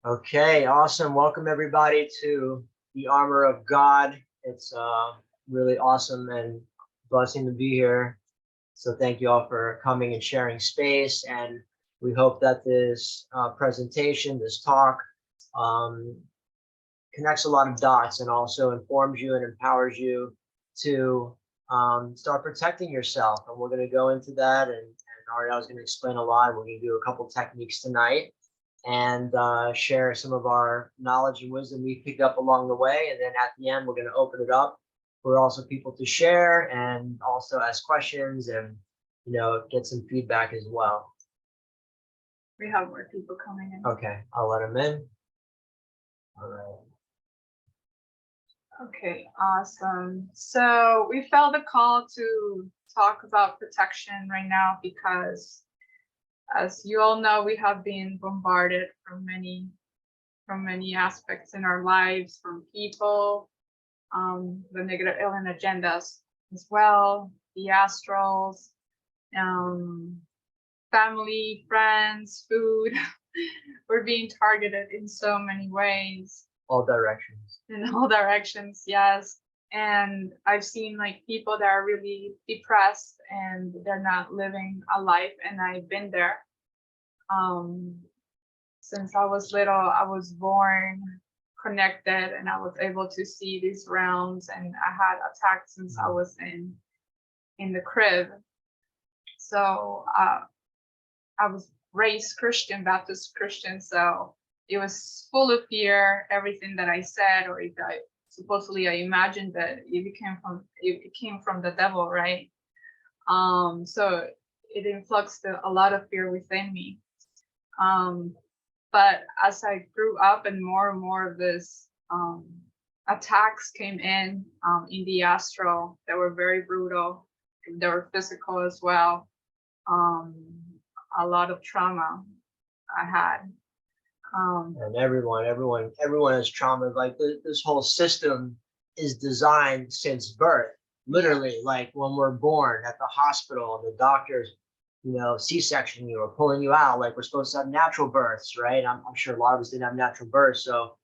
Okay, awesome. Welcome everybody to the Armor of God. It's really awesome and blessing to be here. So thank you all for coming and sharing space. And we hope that this presentation, this talk, um, connects a lot of dots and also informs you and empowers you to start protecting yourself. And we're going to go into that. And Ariel's going to explain a lot. We're going to do a couple techniques tonight and share some of our knowledge and wisdom we picked up along the way. And then at the end, we're going to open it up for also people to share and also ask questions and, get some feedback as well. We have more people coming in. Okay, I'll let them in. All right. Okay, awesome. So we felt the call to talk about protection right now because, as you all know, we have been bombarded from many aspects in our lives, from people, the negative alien agendas as well, the astrals, family, friends, food. We're being targeted in so many ways. All directions. In all directions, yes. And I've seen like people that are really depressed and they're not living a life, and I've been there. Since I was little, I was born connected and I was able to see these realms, and I had attacked since I was in the crib. So I was raised Christian, Baptist Christian, so it was full of fear. Everything that I said, or if I supposedly I imagined that it came from the devil, right? So it influxed a lot of fear within me. But as I grew up and more of this attacks came in the astral, they were very brutal. They were physical as well. A lot of trauma I had. And everyone has trauma. Like this whole system is designed since birth. Literally, like when we're born at the hospital, the doctors, C-section you or pulling you out. Like we're supposed to have natural births, right? I'm sure a lot of us didn't have natural births, so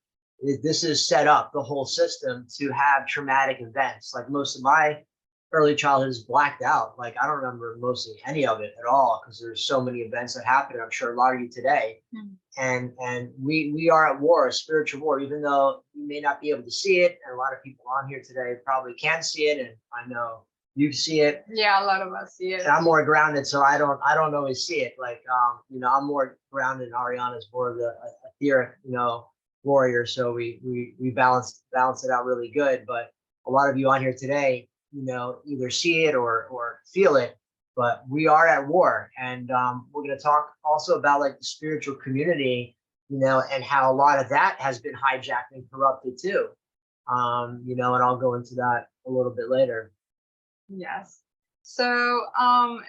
this is set up, the whole system, to have traumatic events. Like most of my early childhood is blacked out. Like I don't remember mostly any of it at all because there's so many events that happened. I'm sure a lot of you today. And we are at war, a spiritual war, even though you may not be able to see it. And a lot of people on here today probably can see it, and I know you see it. Yeah, a lot of us see it. And I'm more grounded, so I don't always see it. Like I'm more grounded, and Ariana's more of the etheric, warrior. So we balance it out really good. But a lot of you on here today, either see it or feel it, but we are at war. And we're going to talk also about like the spiritual community, and how a lot of that has been hijacked and corrupted too. And I'll go into that a little bit later. Yes. So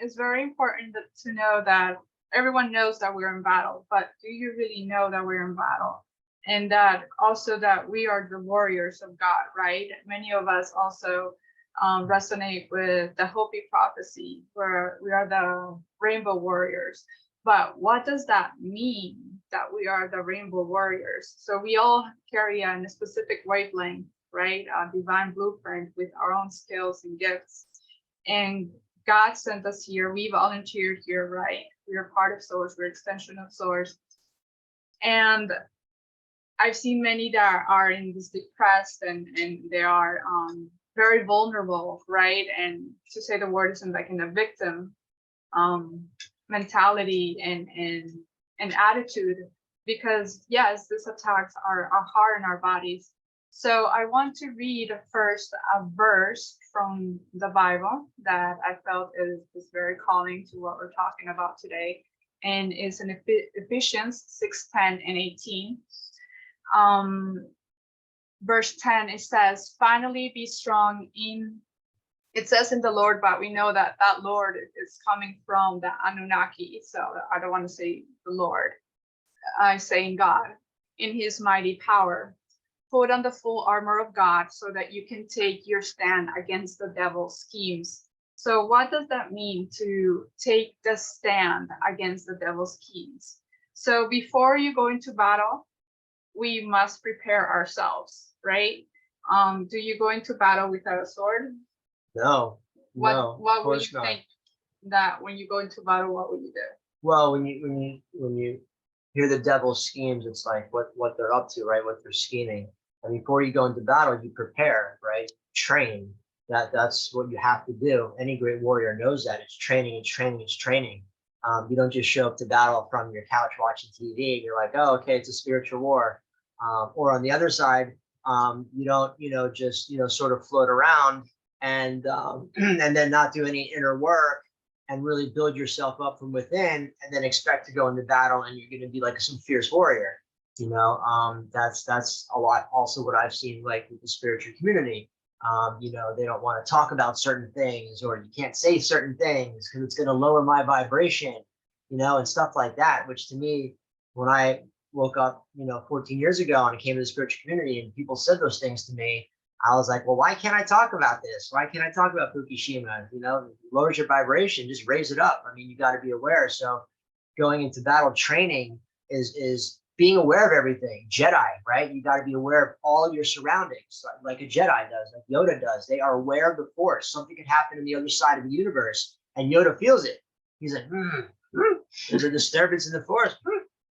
it's very important to know that everyone knows that we're in battle, but do you really know that we're in battle? And that also that we are the warriors of God, right? Many of us also resonate with the Hopi prophecy, where we are the rainbow warriors. But what does that mean, that we are the rainbow warriors? So we all carry a specific wavelength, right? A divine blueprint with our own skills and gifts. And God sent us here. We volunteered here, right? We are part of Source. We're extension of Source. And I've seen many that are in this depressed and they are very vulnerable, right? And to say the word isn't like in a victim mentality and attitude, because yes, these attacks are hard on our bodies. So I want to read first a verse from the Bible that I felt is very calling to what we're talking about today, and is in Ephesians 6:10 and 18. Verse 10, it says, finally be strong in, it says in the Lord, but we know that that Lord is coming from the Anunnaki. So I don't want to say the Lord. I'm saying God, in his mighty power. Put on the full armor of God so that you can take your stand against the devil's schemes. So what does that mean, to take the stand against the devil's schemes? So before you go into battle, we must prepare ourselves, right? Do you go into battle without a sword? No, no, of What would you course not. think that when you go into battle, what would you do? Well, when you hear the devil's schemes, it's like what they're up to, right? What they're scheming. And before you go into battle, you prepare, right? Train. That's what you have to do. Any great warrior knows that. It's training, it's training, it's training. You don't just show up to battle from your couch watching TV and you're like, oh, okay, it's a spiritual war. Or on the other side, you don't, just sort of float around and and then not do any inner work and really build yourself up from within and then expect to go into battle and you're going to be like some fierce warrior. That's a lot also what I've seen like with the spiritual community. They don't want to talk about certain things, or you can't say certain things because it's going to lower my vibration, and stuff like that, which to me, when I woke up, 14 years ago and I came to the spiritual community and people said those things to me, I was like, well, why can't I talk about this? Why can't I talk about Fukushima? Lowers your vibration, just raise it up. I mean, you got to be aware. So going into battle training is being aware of everything. Jedi, right? You got to be aware of all of your surroundings, like a Jedi does, like Yoda does. They are aware of the Force. Something could happen on the other side of the universe, and Yoda feels it. He's like, there's a disturbance in the Force,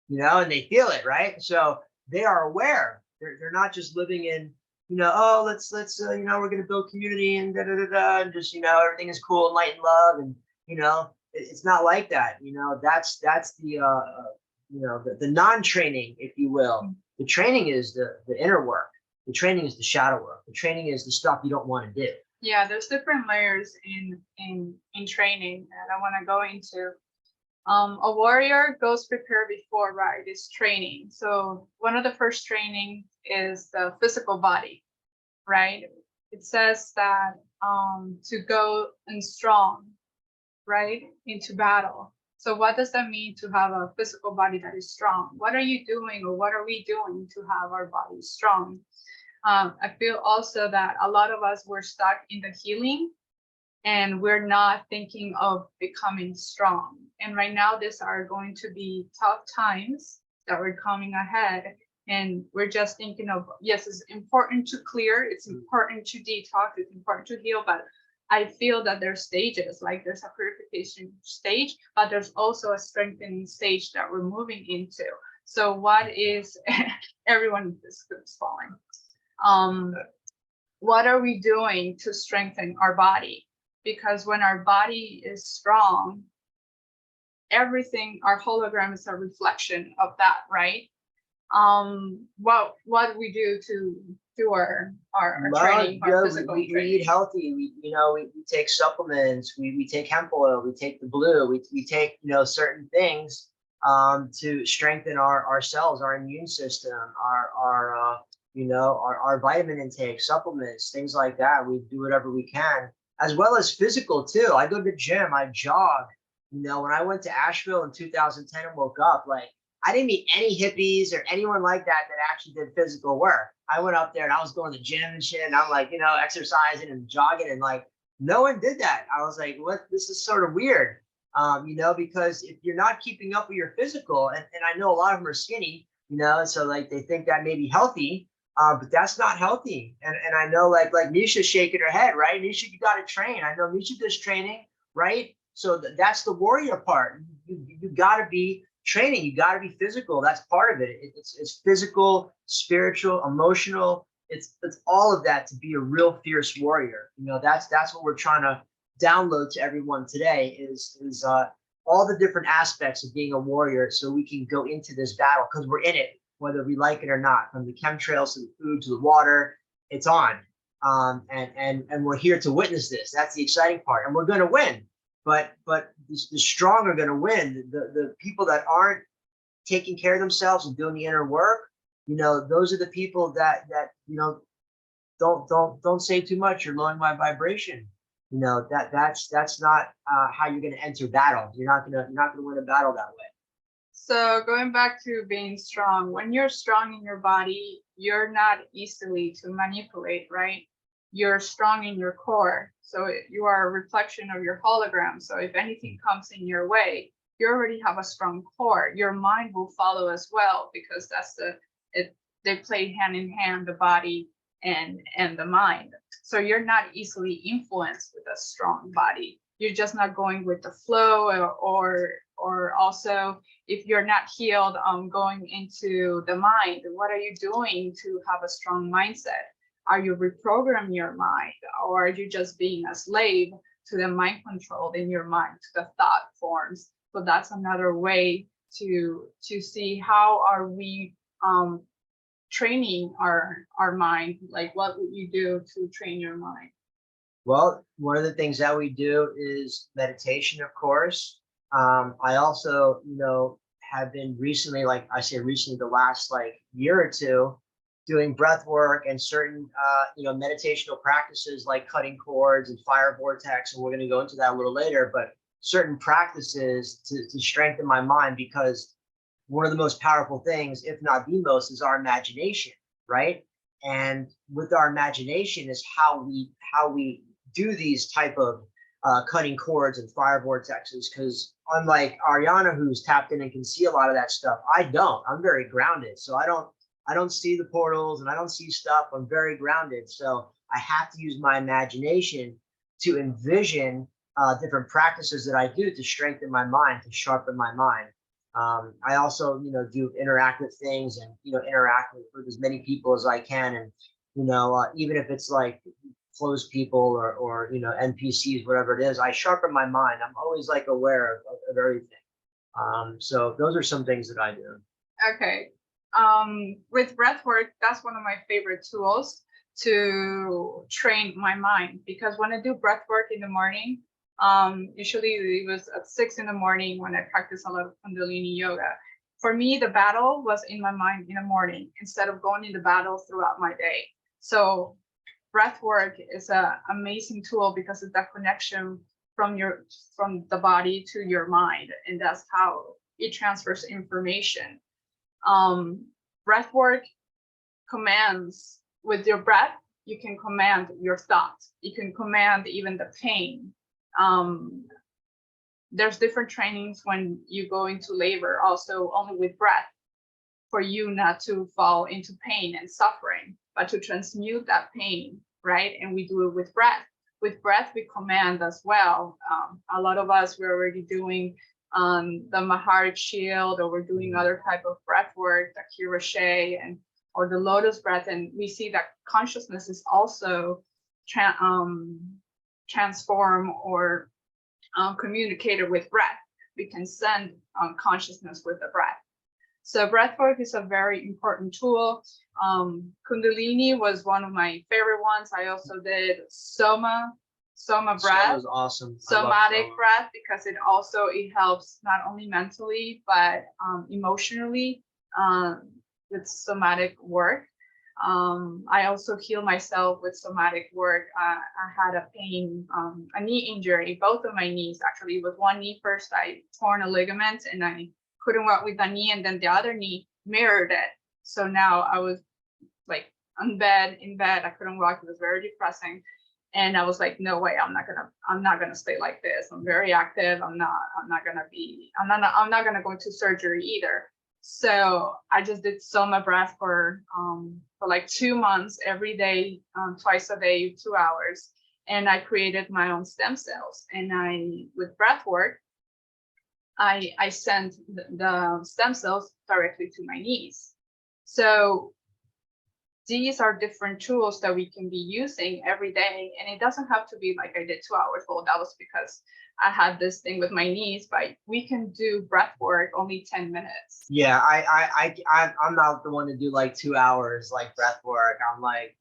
and they feel it, right? So they are aware. They're not just living in, oh, let's we're going to build community and and just, everything is cool and light and love. And, it's not like that. That's the, the non-training, if you will. The training is the inner work. The training is the shadow work. The training is the stuff you don't want to do. Yeah, there's different layers in training that I want to go into. A warrior goes prepared before, right? It's training. So one of the first training is the physical body, right? It says that to go in strong, right, into battle. So what does that mean to have a physical body that is strong? What are you doing, or what are we doing to have our body strong? I feel also that a lot of us were stuck in the healing and we're not thinking of becoming strong. And right now, these are going to be tough times that we're coming ahead. And we're just thinking of, yes, it's important to clear, it's important to detox, it's important to heal, but I feel that there's stages, like there's a purification stage, but there's also a strengthening stage that we're moving into. So what is, everyone in this group is falling. What are we doing to strengthen our body? Because when our body is strong, everything, our hologram is a reflection of that, right? What we do to do our training, our physical we training. eat healthy. We take supplements. We take hemp oil. We take the blue. We take certain things to strengthen our cells, our immune system, our vitamin intake, supplements, things like that. We do whatever we can, as well as physical too. I go to the gym. I jog. When I went to Asheville in 2010 and woke up, like, I didn't meet any hippies or anyone like that actually did physical work. I went up there and I was going to the gym and shit. And I'm like, exercising and jogging, and like, no one did that. I was like, what? This is sort of weird, because if you're not keeping up with your physical, and I know a lot of them are skinny, so like they think that may be healthy, but that's not healthy. And I know like Nisha's shaking her head, right? Nisha, you got to train. I know Nisha does training, right? So that's the warrior part. You got to be training. You got to be physical. That's part of it. It's physical, spiritual, emotional. It's all of that to be a real fierce warrior. That's what we're trying to download to everyone today is all the different aspects of being a warrior, so we can go into this battle because we're in it, whether we like it or not. From the chemtrails to the food to the water, it's on. And we're here to witness this. That's the exciting part, and we're going to win. But the strong are going to win. The people that aren't taking care of themselves and doing the inner work, those are the people that don't say too much. You're lowering my vibration. That's not how you're going to enter battle. You're not going to win a battle that way. So going back to being strong, when you're strong in your body, you're not easily to manipulate, right? You're strong in your core. So you are a reflection of your hologram. So if anything comes in your way, you already have a strong core. Your mind will follow as well, because they play hand in hand, the body and the mind. So you're not easily influenced with a strong body. You're just not going with the flow, or also if you're not healed, going into the mind, what are you doing to have a strong mindset? Are you reprogramming your mind, or are you just being a slave to the mind control in your mind, to the thought forms? So that's another way to see how are we training our mind. Like, what would you do to train your mind? Well, one of the things that we do is meditation, of course. I also, have been recently, like I say recently, the last like year or two, doing breath work and certain, meditational practices like cutting cords and fire vortex. And we're going to go into that a little later, but certain practices to strengthen my mind, because one of the most powerful things, if not the most, is our imagination, right? And with our imagination is how we do these type of cutting cords and fire vortexes. Because unlike Ariana, who's tapped in and can see a lot of that stuff, I don't. I'm very grounded, so I don't see the portals and I don't see stuff. I'm very grounded, so I have to use my imagination to envision different practices that I do to strengthen my mind, to sharpen my mind. I also, do interactive things and, interact with as many people as I can. And, even if it's like closed people or NPCs, whatever it is, I sharpen my mind. I'm always like aware of everything. So those are some things that I do. Okay. With breath work, that's one of my favorite tools to train my mind, because when I do breath work in the morning, usually it was at 6 in the morning when I practice a lot of Kundalini yoga. For me, the battle was in my mind in the morning instead of going into battle throughout my day. So breath work is an amazing tool because it's that connection from the body to your mind, and that's how it transfers information. Breath work commands with your breath. You can command your thoughts. You can command even the pain. There's different trainings when you go into labor, also only with breath, for you not to fall into pain and suffering, but to transmute that pain, right? And we do it with breath. With breath, we command as well. A lot of us, we're already doing the Maharit Shield, or we're doing other type of breath work, the Kirashe or the lotus breath, and we see that consciousness is also transform or communicated with breath. We can send consciousness with the breath. So breath work is a very important tool. Kundalini was one of my favorite ones. I also did Soma breath. Was awesome. Somatic breath, because it helps not only mentally but emotionally with somatic work. I also heal myself with somatic work. I had a pain, a knee injury, both of my knees actually. With one knee first, I torn a ligament and I couldn't walk with the knee, and then the other knee mirrored it. So now I was like in bed, I couldn't walk. It was very depressing. And I was like, no way, I'm not gonna stay like this. I'm very active. I'm not gonna go into surgery either. So I just did Soma breath for like 2 months, every day, twice a day, 2 hours. And I created my own stem cells. And with breath work, I sent the stem cells directly to my knees. So these are different tools that we can be using every day. And it doesn't have to be like I did 2 hours. Well, that was because I had this thing with my knees, but we can do breath work only 10 minutes. Yeah, I'm not the one to do like 2 hours like breath work. I'm like,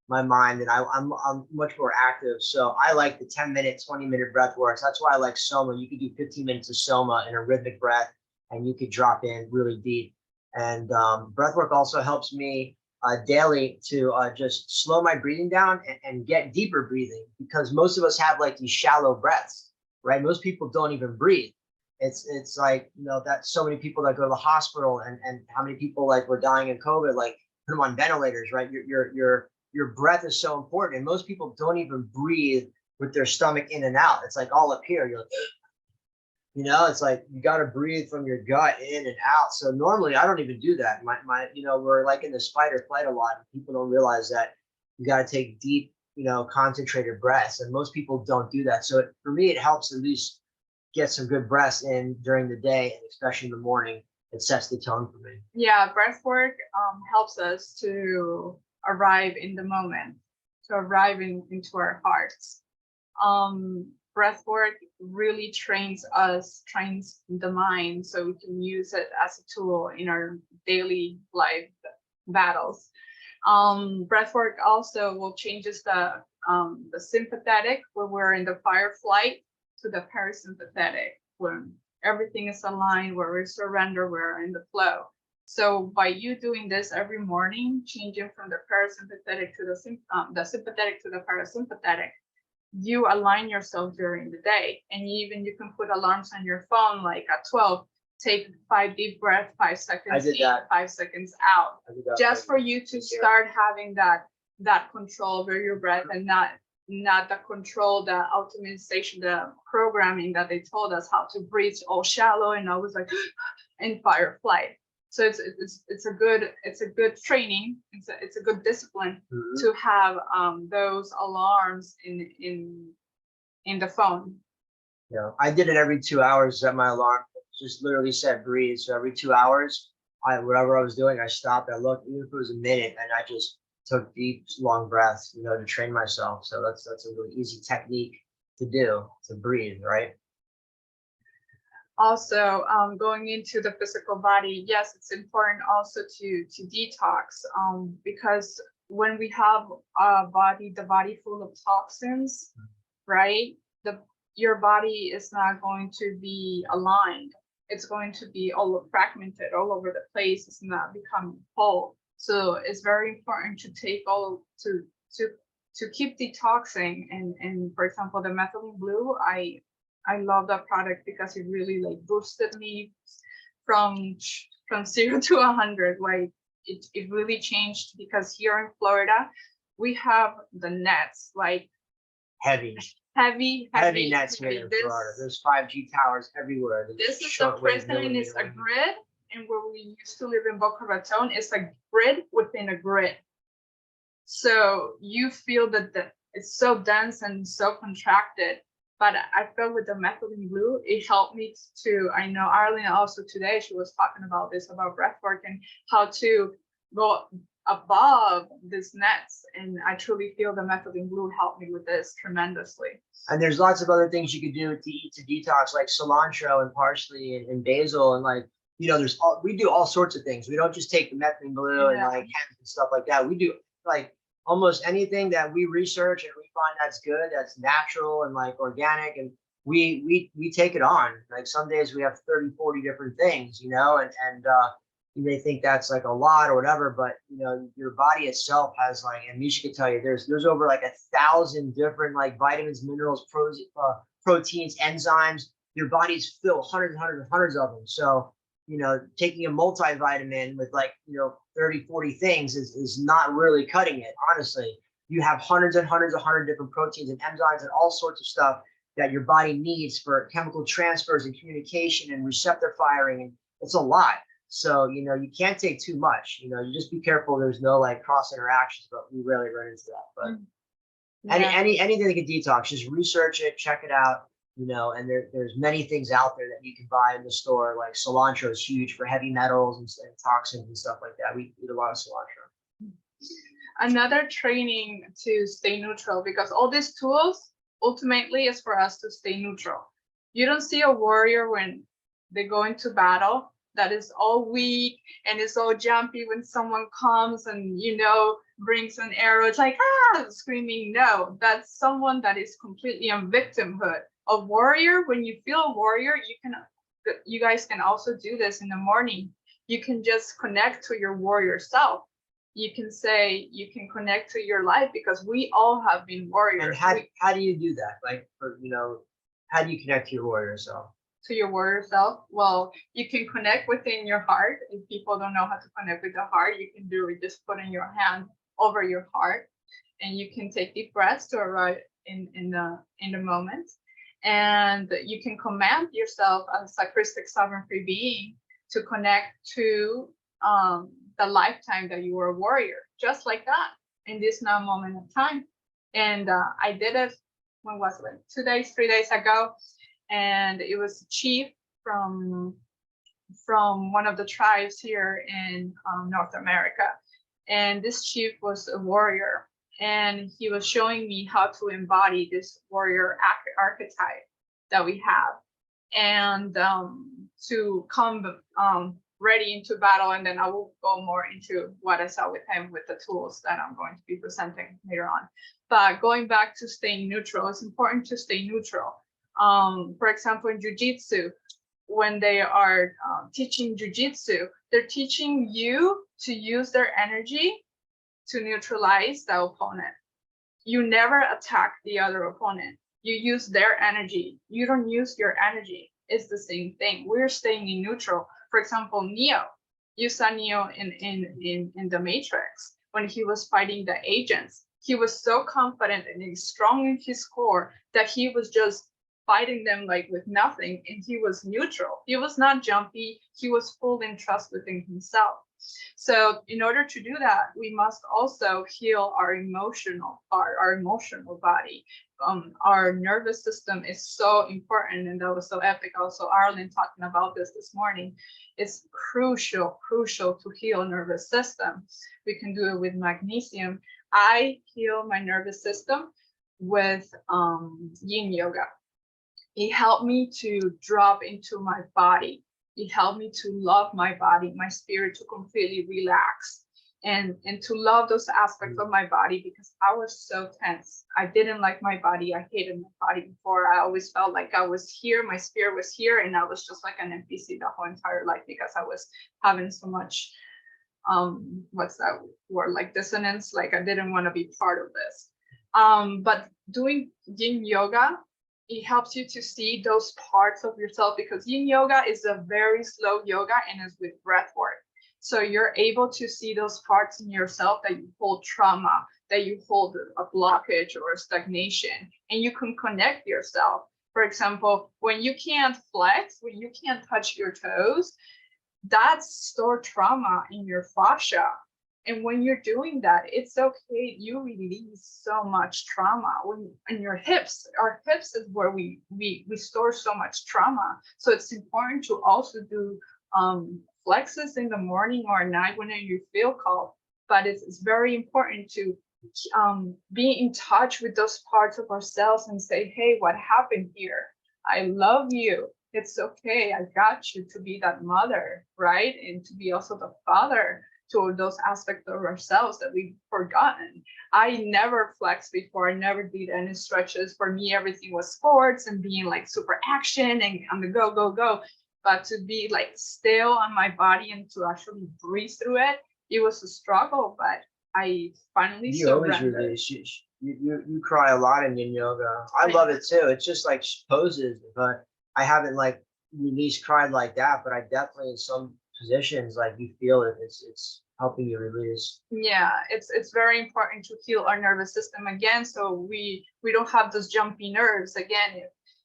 my mind, and I'm much more active. So I like the 10-minute, 20-minute breath work. That's why I like Soma. You could do 15 minutes of Soma in a rhythmic breath, and you could drop in really deep. And breath work also helps me daily to just slow my breathing down and get deeper breathing, because most of us have like these shallow breaths, right? Most people don't even breathe. It's like, that so many people that go to the hospital, and how many people like were dying in COVID, like put them on ventilators, right? Your breath is so important, and most people don't even breathe with their stomach in and out. It's like all up here. You're like, You know, it's like you got to breathe from your gut in and out. So normally I don't even do that. You know, we're like in this fight or flight a lot. People don't realize that you got to take deep, you know, concentrated breaths, and most people don't do that. So for me, it helps at least get some good breaths in during the day, and especially in the morning. It sets the tone for me. Yeah, breath work helps us to arrive in the moment, to arrive into our hearts. Breath work really trains the mind, so we can use it as a tool in our daily life battles. Breath work also will changes the sympathetic, where we're in the fight or flight, to the parasympathetic, when everything is aligned, where we surrender, we're in the flow. So by you doing this every morning, changing from the parasympathetic to the sympathetic to the parasympathetic, you align yourself during the day. And you can put alarms on your phone, like at 12, take 5 deep breaths, 5 seconds in, 5 seconds out, just for you to start having that control over your breath, and not the control, the optimization, the programming that they told us how to breathe all shallow and always like in fight or flight. So it's a good training. It's a good discipline to have those alarms in the phone. Yeah, I did it every 2 hours. Set my alarm. Just literally said breathe. So every 2 hours, whatever I was doing, I stopped. I looked, even if it was a minute, and I just took deep, long breaths, you know, to train myself. So that's a really easy technique to do, to breathe, right? Also, going into the physical body, yes, it's important also to detox, because when we have the body full of toxins, right? Your body is not going to be aligned. It's going to be all fragmented all over the place. It's not becoming whole. So it's very important to take to keep detoxing. And for example, the methylene blue, I love that product because it really like boosted me from 0 to 100. Like it really changed, because here in Florida, we have the nets, like heavy nets here in Florida. There's 5G towers everywhere. This is the prison, and it's a grid. And where we used to live in Boca Raton, it's a grid within a grid. So you feel that it's so dense and so contracted. But I felt with the methylene blue, it helped me to, I know Arlene also today, she was talking about this, about breathwork and how to go above these nets. And I truly feel the methylene blue helped me with this tremendously. And there's lots of other things you could do to eat to detox, like cilantro and parsley and basil, and like, you know, we do all sorts of things. We don't just take the methylene blue and like hemp and stuff like that. We do like almost anything that we research and we find that's good, that's natural and like organic, and we take it on. Like some days we have 30, 40 different things, you know, and you may think that's like a lot or whatever, but you know, your body itself has like, and Misha could tell you, there's over like 1,000 different like vitamins, minerals, proteins, enzymes. Your body's filled hundreds of them. So, you know, taking a multivitamin with like, you know, 30, 40 things is not really cutting it. Honestly, you have hundreds of different proteins and enzymes and all sorts of stuff that your body needs for chemical transfers and communication and receptor firing. And it's a lot. So, you know, you can't take too much, you know, you just be careful. There's no like cross interactions, but we rarely run into that. But anything that can detox, just research it, check it out. You know, and there's many things out there that you can buy in the store. Like cilantro is huge for heavy metals and toxins and stuff like that. We eat a lot of cilantro. Another training to stay neutral, because all these tools ultimately is for us to stay neutral. You don't see a warrior when they go into battle that is all weak and is all jumpy when someone comes and, you know, brings an arrow. It's like, screaming. No, that's someone that is completely on victimhood. A warrior, when you feel a warrior, you guys can also do this in the morning. You can just connect to your warrior self. You can connect to your life, because we all have been warriors. And how do you do that? Like, you know, how do you connect to your warrior self? To your warrior self? Well, you can connect within your heart. If people don't know how to connect with the heart, you can do it just putting your hand over your heart, and you can take deep breaths to arrive in the moment. And you can command yourself as a Christic sovereign free being to connect to the lifetime that you were a warrior, just like that, in this now moment of time. And I did it, when was it? 2 days, 3 days ago. And it was a chief from one of the tribes here in North America. And this chief was a warrior, and he was showing me how to embody this warrior archetype that we have, and to come ready into battle. And then I will go more into what I saw with him with the tools that I'm going to be presenting later on. But going back to staying neutral, it's important to stay neutral. For example, in jiu-jitsu, when they are teaching jiu-jitsu, they're teaching you to use their energy to neutralize the opponent. You never attack the other opponent. You use their energy. You don't use your energy. It's the same thing. We're staying in neutral. For example, Neo. You saw Neo in the Matrix when he was fighting the agents. He was so confident and strong in his core that he was just fighting them like with nothing, and he was neutral. He was not jumpy. He was full in trust within himself. So in order to do that, we must also heal our emotional part, our emotional body. Our nervous system is so important, and that was so epic. Also, Arlen talking about this morning. It's crucial to heal nervous system. We can do it with magnesium. I heal my nervous system with yin yoga. It helped me to drop into my body. It helped me to love my body, my spirit, to completely relax and to love those aspects of my body, because I was so tense. I didn't like my body. I hated my body before. I always felt like I was here, my spirit was here, and I was just like an NPC the whole entire life, because I was having so much, what's that word, like dissonance, like I didn't want to be part of this. But doing yin yoga, it helps you to see those parts of yourself, because yin yoga is a very slow yoga and it's with breath work. So you're able to see those parts in yourself that you hold trauma, that you hold a blockage or a stagnation, and you can connect yourself. For example, when you can't flex, when you can't touch your toes, that's stored trauma in your fascia. And when you're doing that, it's okay. You release so much trauma. When in your hips, our hips is where we store so much trauma. So it's important to also do flexes in the morning or at night whenever you feel called. But it's very important to be in touch with those parts of ourselves and say, hey, what happened here? I love you. It's okay. I got you, to be that mother, right? And to be also the father to those aspects of ourselves that we've forgotten. I never flexed before. I never did any stretches. For me, everything was sports and being like super action and on the go, go, go. But to be like still on my body and to actually breathe through it, it was a struggle, but I finally surrendered. Always release. You cry a lot in yin yoga. I love it too. It's just like poses, but I haven't like cried like that, but I definitely in some positions like you feel it. It's helping you release. Yeah, it's very important to heal our nervous system again, so we don't have those jumpy nerves again.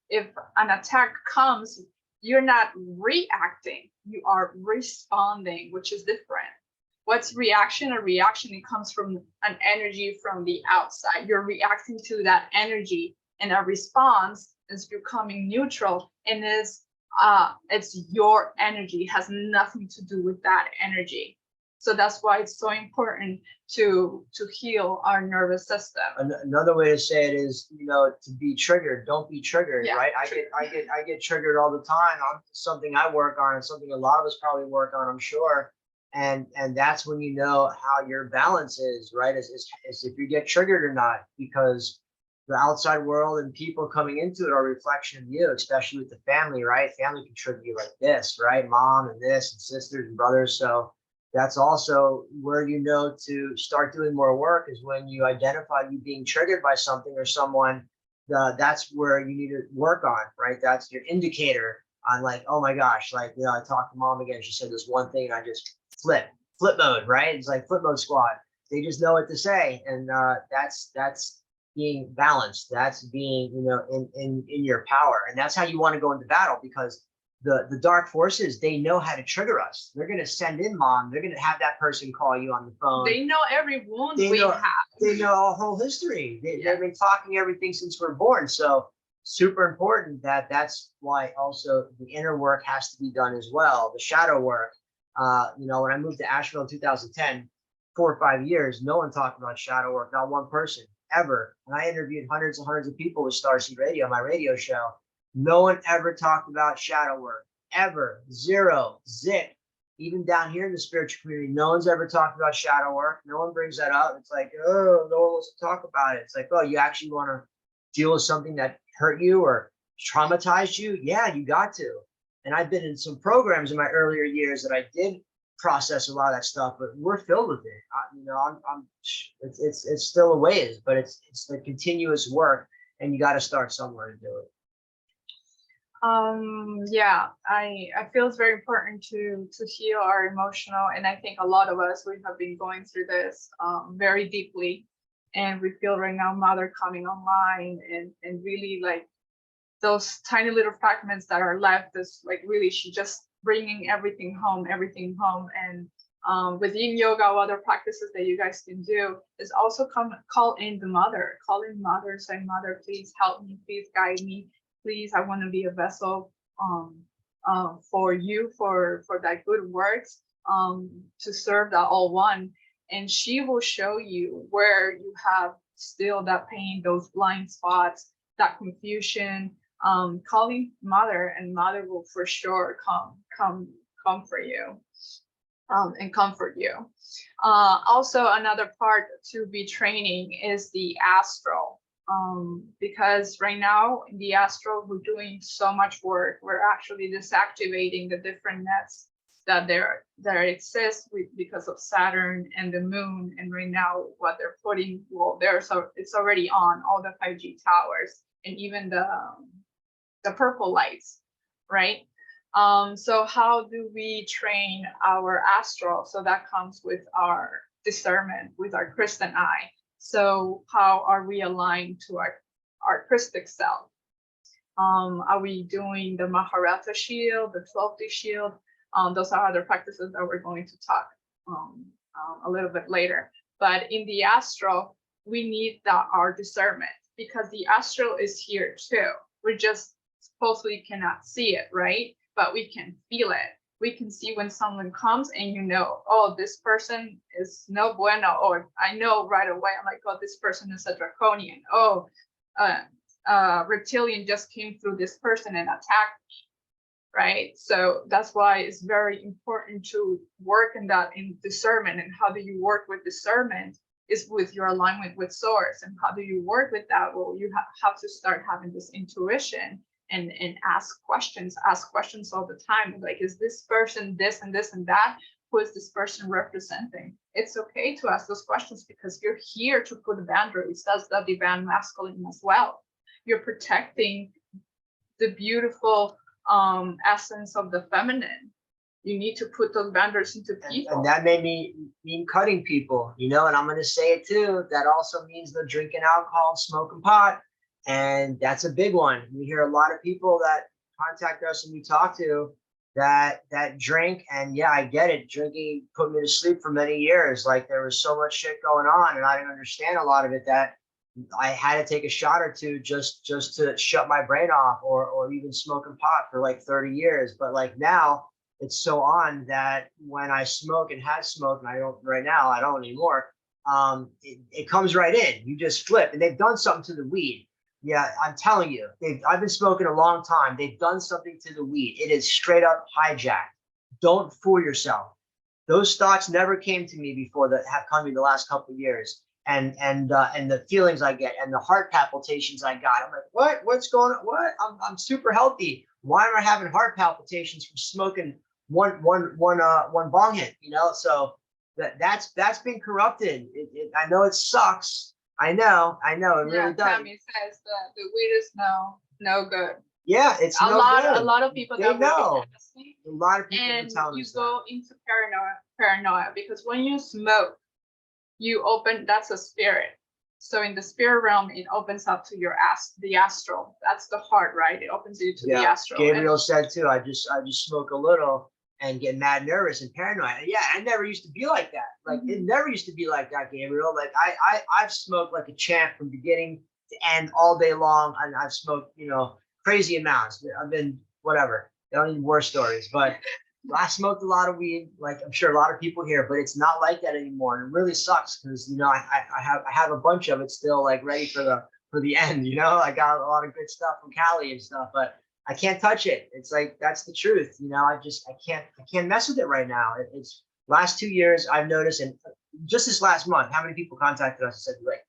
If an attack comes, you're not reacting, you are responding, which is different. What's reaction? A reaction, it comes from an energy from the outside. You're reacting to that energy, and a response is becoming neutral, and it's your energy. It has nothing to do with that energy. So that's why it's so important to heal our nervous system. Another way to say it is, to be triggered. Don't be triggered, yeah, right? I get triggered all the time. Something I work on, and something a lot of us probably work on, I'm sure. And that's when you know how your balance is, right? Is if you get triggered or not, because the outside world and people coming into it are a reflection of you, especially with the family, right? Family can trigger you like this, right? Mom and this, and sisters and brothers. So that's also where to start doing more work, is when you identify you being triggered by something or someone. That's where you need to work on, right? That's your indicator on like, oh my gosh, like, I talked to Mom again. She said this one thing and I just flip mode, right? It's like flip mode squad. They just know what to say. And that's being balanced. That's being, you know, in your power. And that's how you want to go into battle, because the dark forces, they know how to trigger us. They're going to send in mom. They're going to have that person call you on the phone. They know every wound They we know, have. they know our whole history. They've been talking everything since we're born. So super important that's why also the inner work has to be done as well. The shadow work. You know, when I moved to Asheville in 2010, 4 or 5 years, no one talked about shadow work, not one person ever. And I interviewed hundreds and hundreds of people with Starseed Radio, my radio show. No one ever talked about shadow work, ever. Zero, zip. Even down here in the spiritual community, no one's ever talked about shadow work. No one brings that up. It's like, oh, no one wants to talk about it. It's like, oh, you actually want to deal with something that hurt you or traumatized you? Yeah, you got to. And I've been in some programs in my earlier years that I did process a lot of that stuff, but we're filled with it. You know, it's still a ways, but it's the continuous work, and you got to start somewhere to do it. Yeah, I feel it's very important to heal our emotional, and I think a lot of us, we have been going through this very deeply, and we feel right now mother coming online and really like those tiny little fragments that are left is like really she just bringing everything home. And within yoga, other practices that you guys can do is also call in the mother, say, mother, please help me, please guide me, please, I want to be a vessel for you, for that good works, to serve that all one. And she will show you where you have still that pain, those blind spots, that confusion. Calling mother, and mother will for sure come for you and comfort you. Also, another part to be training is the astral, because right now in the astral we're doing so much work. We're actually disactivating the different nets that there exist because of Saturn and the moon. And right now what they're putting, well, it's already on all the 5G towers and even the purple lights, right? So how do we train our astral? So that comes with our discernment, with our crystal eye. So how are we aligned to our crystal self? Are we doing the Maharata shield, the 12D shield? Those are other practices that we're going to talk a little bit later. But in the astral, we need our discernment, because the astral is here too. We're just supposedly cannot see it, right? But we can feel it. We can see when someone comes and you know, oh, this person is no bueno, or I know right away, I'm like, oh, this person is a draconian. Oh, reptilian just came through this person and attacked me, right? So that's why it's very important to work in discernment. And how do you work with discernment is with your alignment with source. And how do you work with that? Well, you have to start having this intuition and ask questions all the time. Like, is this person this and this and that? Who is this person representing? It's okay to ask those questions, because you're here to put boundaries. That's the divine masculine as well. You're protecting the beautiful essence of the feminine. You need to put those boundaries into people. And that may mean cutting people, you know, and I'm going to say it too. That also means the drinking alcohol, smoking pot. And that's a big one. We hear a lot of people that contact us and we talk to that drink. And yeah, I get it. Drinking put me to sleep for many years. Like, there was so much shit going on and I didn't understand a lot of it, that I had to take a shot or two just to shut my brain off, or even smoking pot for like 30 years. But like now it's so on that when I smoke and had smoked, and I don't right now, I don't anymore. It comes right in. You just flip, and they've done something to the weed. Yeah, I'm telling you, I've been smoking a long time. They've done something to the weed. It is straight up hijacked. Don't fool yourself. Those thoughts never came to me before, that have come to me the last couple of years. And the feelings I get and the heart palpitations I got. I'm like, what's going on? What? I'm super healthy. Why am I having heart palpitations from smoking one bong hit? You know, so that's been corrupted. I know it sucks. I know, it really does. Tammy says that the weed is no good. Yeah, it's a lot of people that know. A lot of people and tell you us go into paranoia, because when you smoke, you open, that's a spirit. So in the spirit realm, it opens up to the astral. That's the heart, right? It opens you to the astral. Gabriel said too, I just smoke a little and get mad nervous and paranoid. Yeah, I never used to be like that. Like it never used to be like that, Gabriel. Like I've smoked like a champ from beginning to end all day long, and I've smoked, you know, crazy amounts. I've been whatever. I don't need war stories, but I smoked a lot of weed, like I'm sure a lot of people here, but it's not like that anymore. And it really sucks because, you know, I have a bunch of it still like ready for the end, you know. I got a lot of good stuff from Cali and stuff, but I can't touch it. It's like, that's the truth. You know, I can't mess with it right now. It's last 2 years I've noticed, and just this last month, how many people contacted us and said, like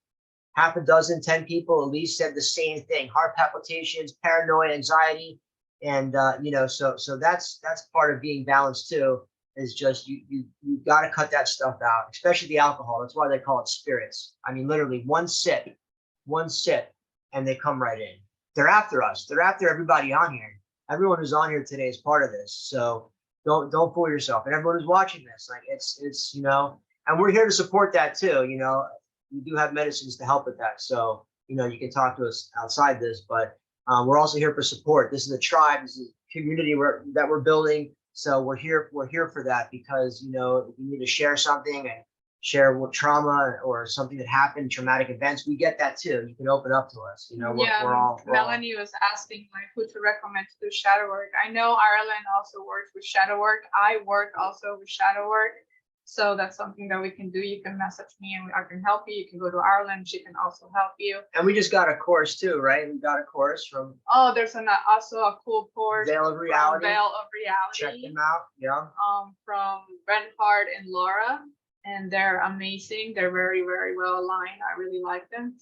half a dozen, 10 people at least said the same thing: heart palpitations, paranoia, anxiety. And you know, so that's part of being balanced too, is just you got to cut that stuff out, especially the alcohol. That's why they call it spirits. I mean, literally one sip, and they come right in. They're after us. They're after everybody on here. Everyone who's on here today is part of this. So don't fool yourself. And everyone who's watching this, like it's you know, and we're here to support that too. You know, we do have medicines to help with that. So you know, you can talk to us outside this, but we're also here for support. This is a tribe. This is a community that we're building. So we're here for that, because, you know, if you need to share something and share what trauma or something that happened, traumatic events, we get that too. You can open up to us. You know, Melanie was asking like who to recommend to do shadow work. I know Ireland also works with shadow work. I work also with shadow work. So that's something that we can do. You can message me and I can help you. You can go to Ireland. She can also help you. And we just got a course too, right? We got a course from. Oh, there's also a cool course. Veil of Reality. Check them out. Yeah. From Bernhard and Laura, and they're amazing. They're very, very well aligned. I really like them.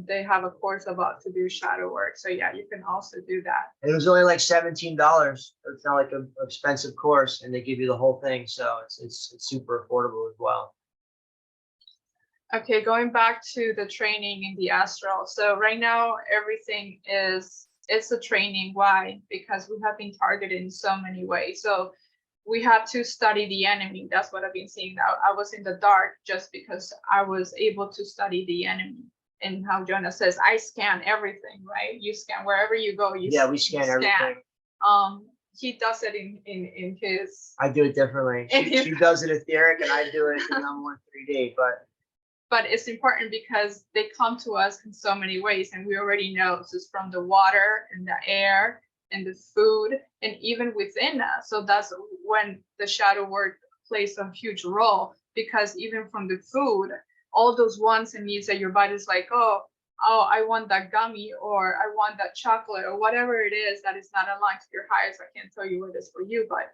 They have a course about to do shadow work. So yeah, you can also do that. And it was only like $17. It's not like an expensive course, and they give you the whole thing. So it's super affordable as well. Okay, going back to the training in the astral. So right now, everything it's a training. Why? Because we have been targeted in so many ways. So we have to study the enemy. That's what I've been seeing. I was in the dark just because I was able to study the enemy. And how Jonah says, I scan everything, right? You scan wherever you go. We scan everything. He does it in his. I do it differently. She does it etheric, and I do it in more 3D. But it's important because they come to us in so many ways, and we already know this is from the water and the air and the food, and even within us. So that's when the shadow work plays a huge role, because even from the food, all those wants and needs that your body's like, oh, I want that gummy, or I want that chocolate, or whatever it is that is not aligned to your highest. I can't tell you what it is for you, but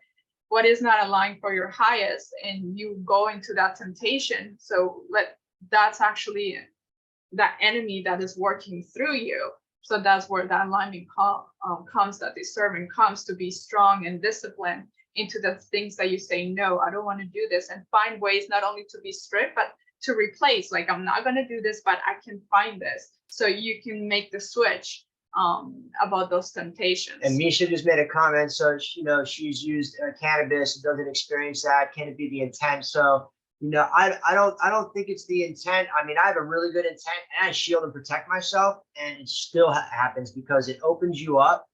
what is not aligned for your highest, and you go into that temptation. So that's actually that enemy that is working through you. So that's where that alignment comes, that discernment comes, to be strong and disciplined into the things that you say, no, I don't want to do this, and find ways not only to be strict, but to replace. Like, I'm not going to do this, but I can find this. So you can make the switch about those temptations. And Misha just made a comment. So, you know, she's used cannabis and doesn't experience that. Can it be the intent? So, you know, I don't think it's the intent. I mean, I have a really good intent, and I shield and protect myself, and it still happens because it opens you up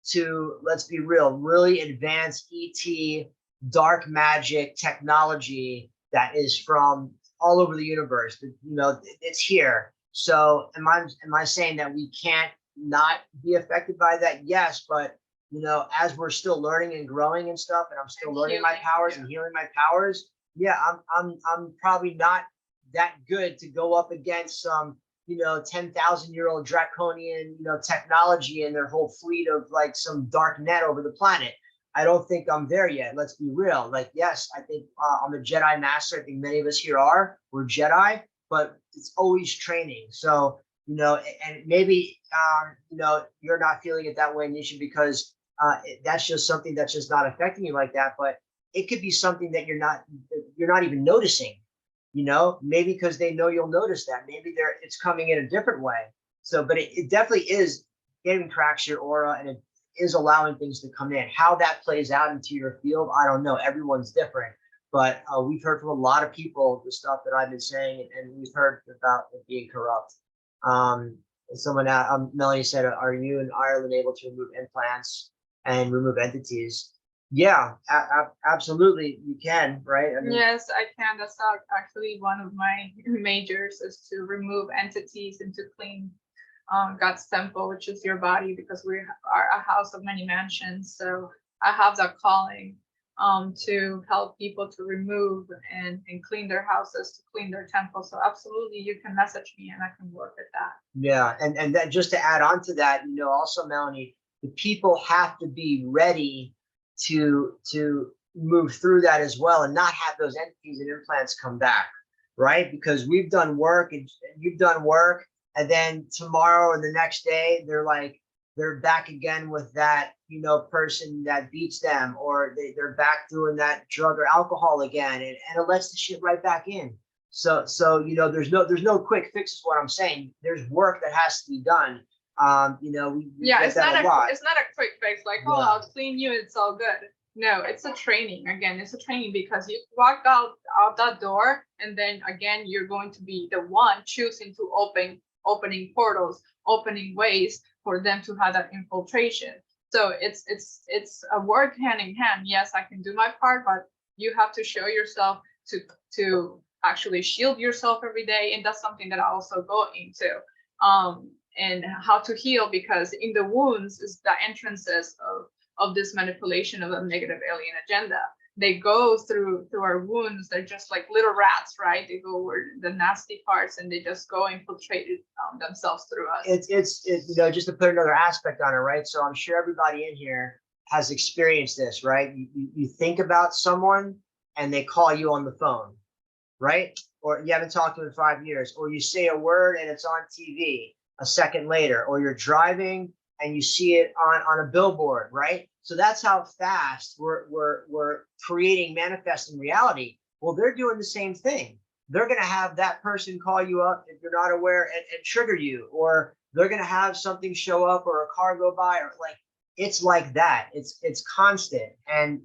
to, let's be real, really advanced ET, dark magic technology that is from all over the universe. You know, it's here. So am I saying that we can't not be affected by that? Yes, but you know, as we're still learning and growing and stuff, and I'm still learning my powers and healing my powers. Yeah, I'm probably not that good to go up against some, you know, 10,000-year-old draconian, you know, technology and their whole fleet of like some dark net over the planet. I don't think I'm there yet. Let's be real. Like, yes, I think I'm a Jedi master. I think many of us here are. We're Jedi, but it's always training. So, you know, and maybe, you know, you're not feeling it that way, Nisha, because that's just something that's just not affecting you like that. But it could be something that you're not even noticing, you know, maybe because they know you'll notice that. Maybe it's coming in a different way. So, but it definitely is getting cracks your aura, and it is allowing things to come in. How that plays out into your field, I don't know. Everyone's different, but we've heard from a lot of people the stuff that I've been saying, and we've heard about it being corrupt. Someone, Melanie said, are you in Ireland able to remove implants and remove entities? Yeah, absolutely, you can, right? I mean, Yes, I can. That's actually one of my majors, is to remove entities and to clean God's temple, which is your body, because we are a house of many mansions. So I have that calling to help people to remove and clean their houses, to clean their temple. So absolutely, you can message me and I can work with that. yeah, and that, just to add on to that, also, Melanie, the people have to be ready to move through that as well, and not have those entities and implants come back, right? Because we've done work and you've done work, and then tomorrow or the next day they're back again with that person that beats them, or they're back doing that drug or alcohol again, and it lets the shit right back in. So there's no quick fix is what I'm saying. There's work that has to be done. Yeah, it's not a quick fix, like, oh, Yeah. I'll clean you, it's all good. No, it's a training. Again, it's a training, because you walk out that door, and then again you're going to be the one choosing to opening portals, opening ways for them to have that infiltration. So it's a work hand in hand. Yes, I can do my part, but you have to show yourself to actually shield yourself every day, and that's something that I also go into. And how to heal, because in the wounds is the entrances of this manipulation of a negative alien agenda. They go through our wounds. They're just like little rats, right? They go over the nasty parts, and they just go infiltrate themselves through us. It's just to put another aspect on it, right? So I'm sure everybody in here has experienced this, right? You think about someone and they call you on the phone, right? Or you haven't talked to them in 5 years, or you say a word and it's on TV a second later, or you're driving and you see it on a billboard, right? So that's how fast we're creating, manifesting reality. Well, they're doing the same thing. They're going to have that person call you up if you're not aware and trigger you, or they're going to have something show up, or a car go by, or it's like that. It's constant. And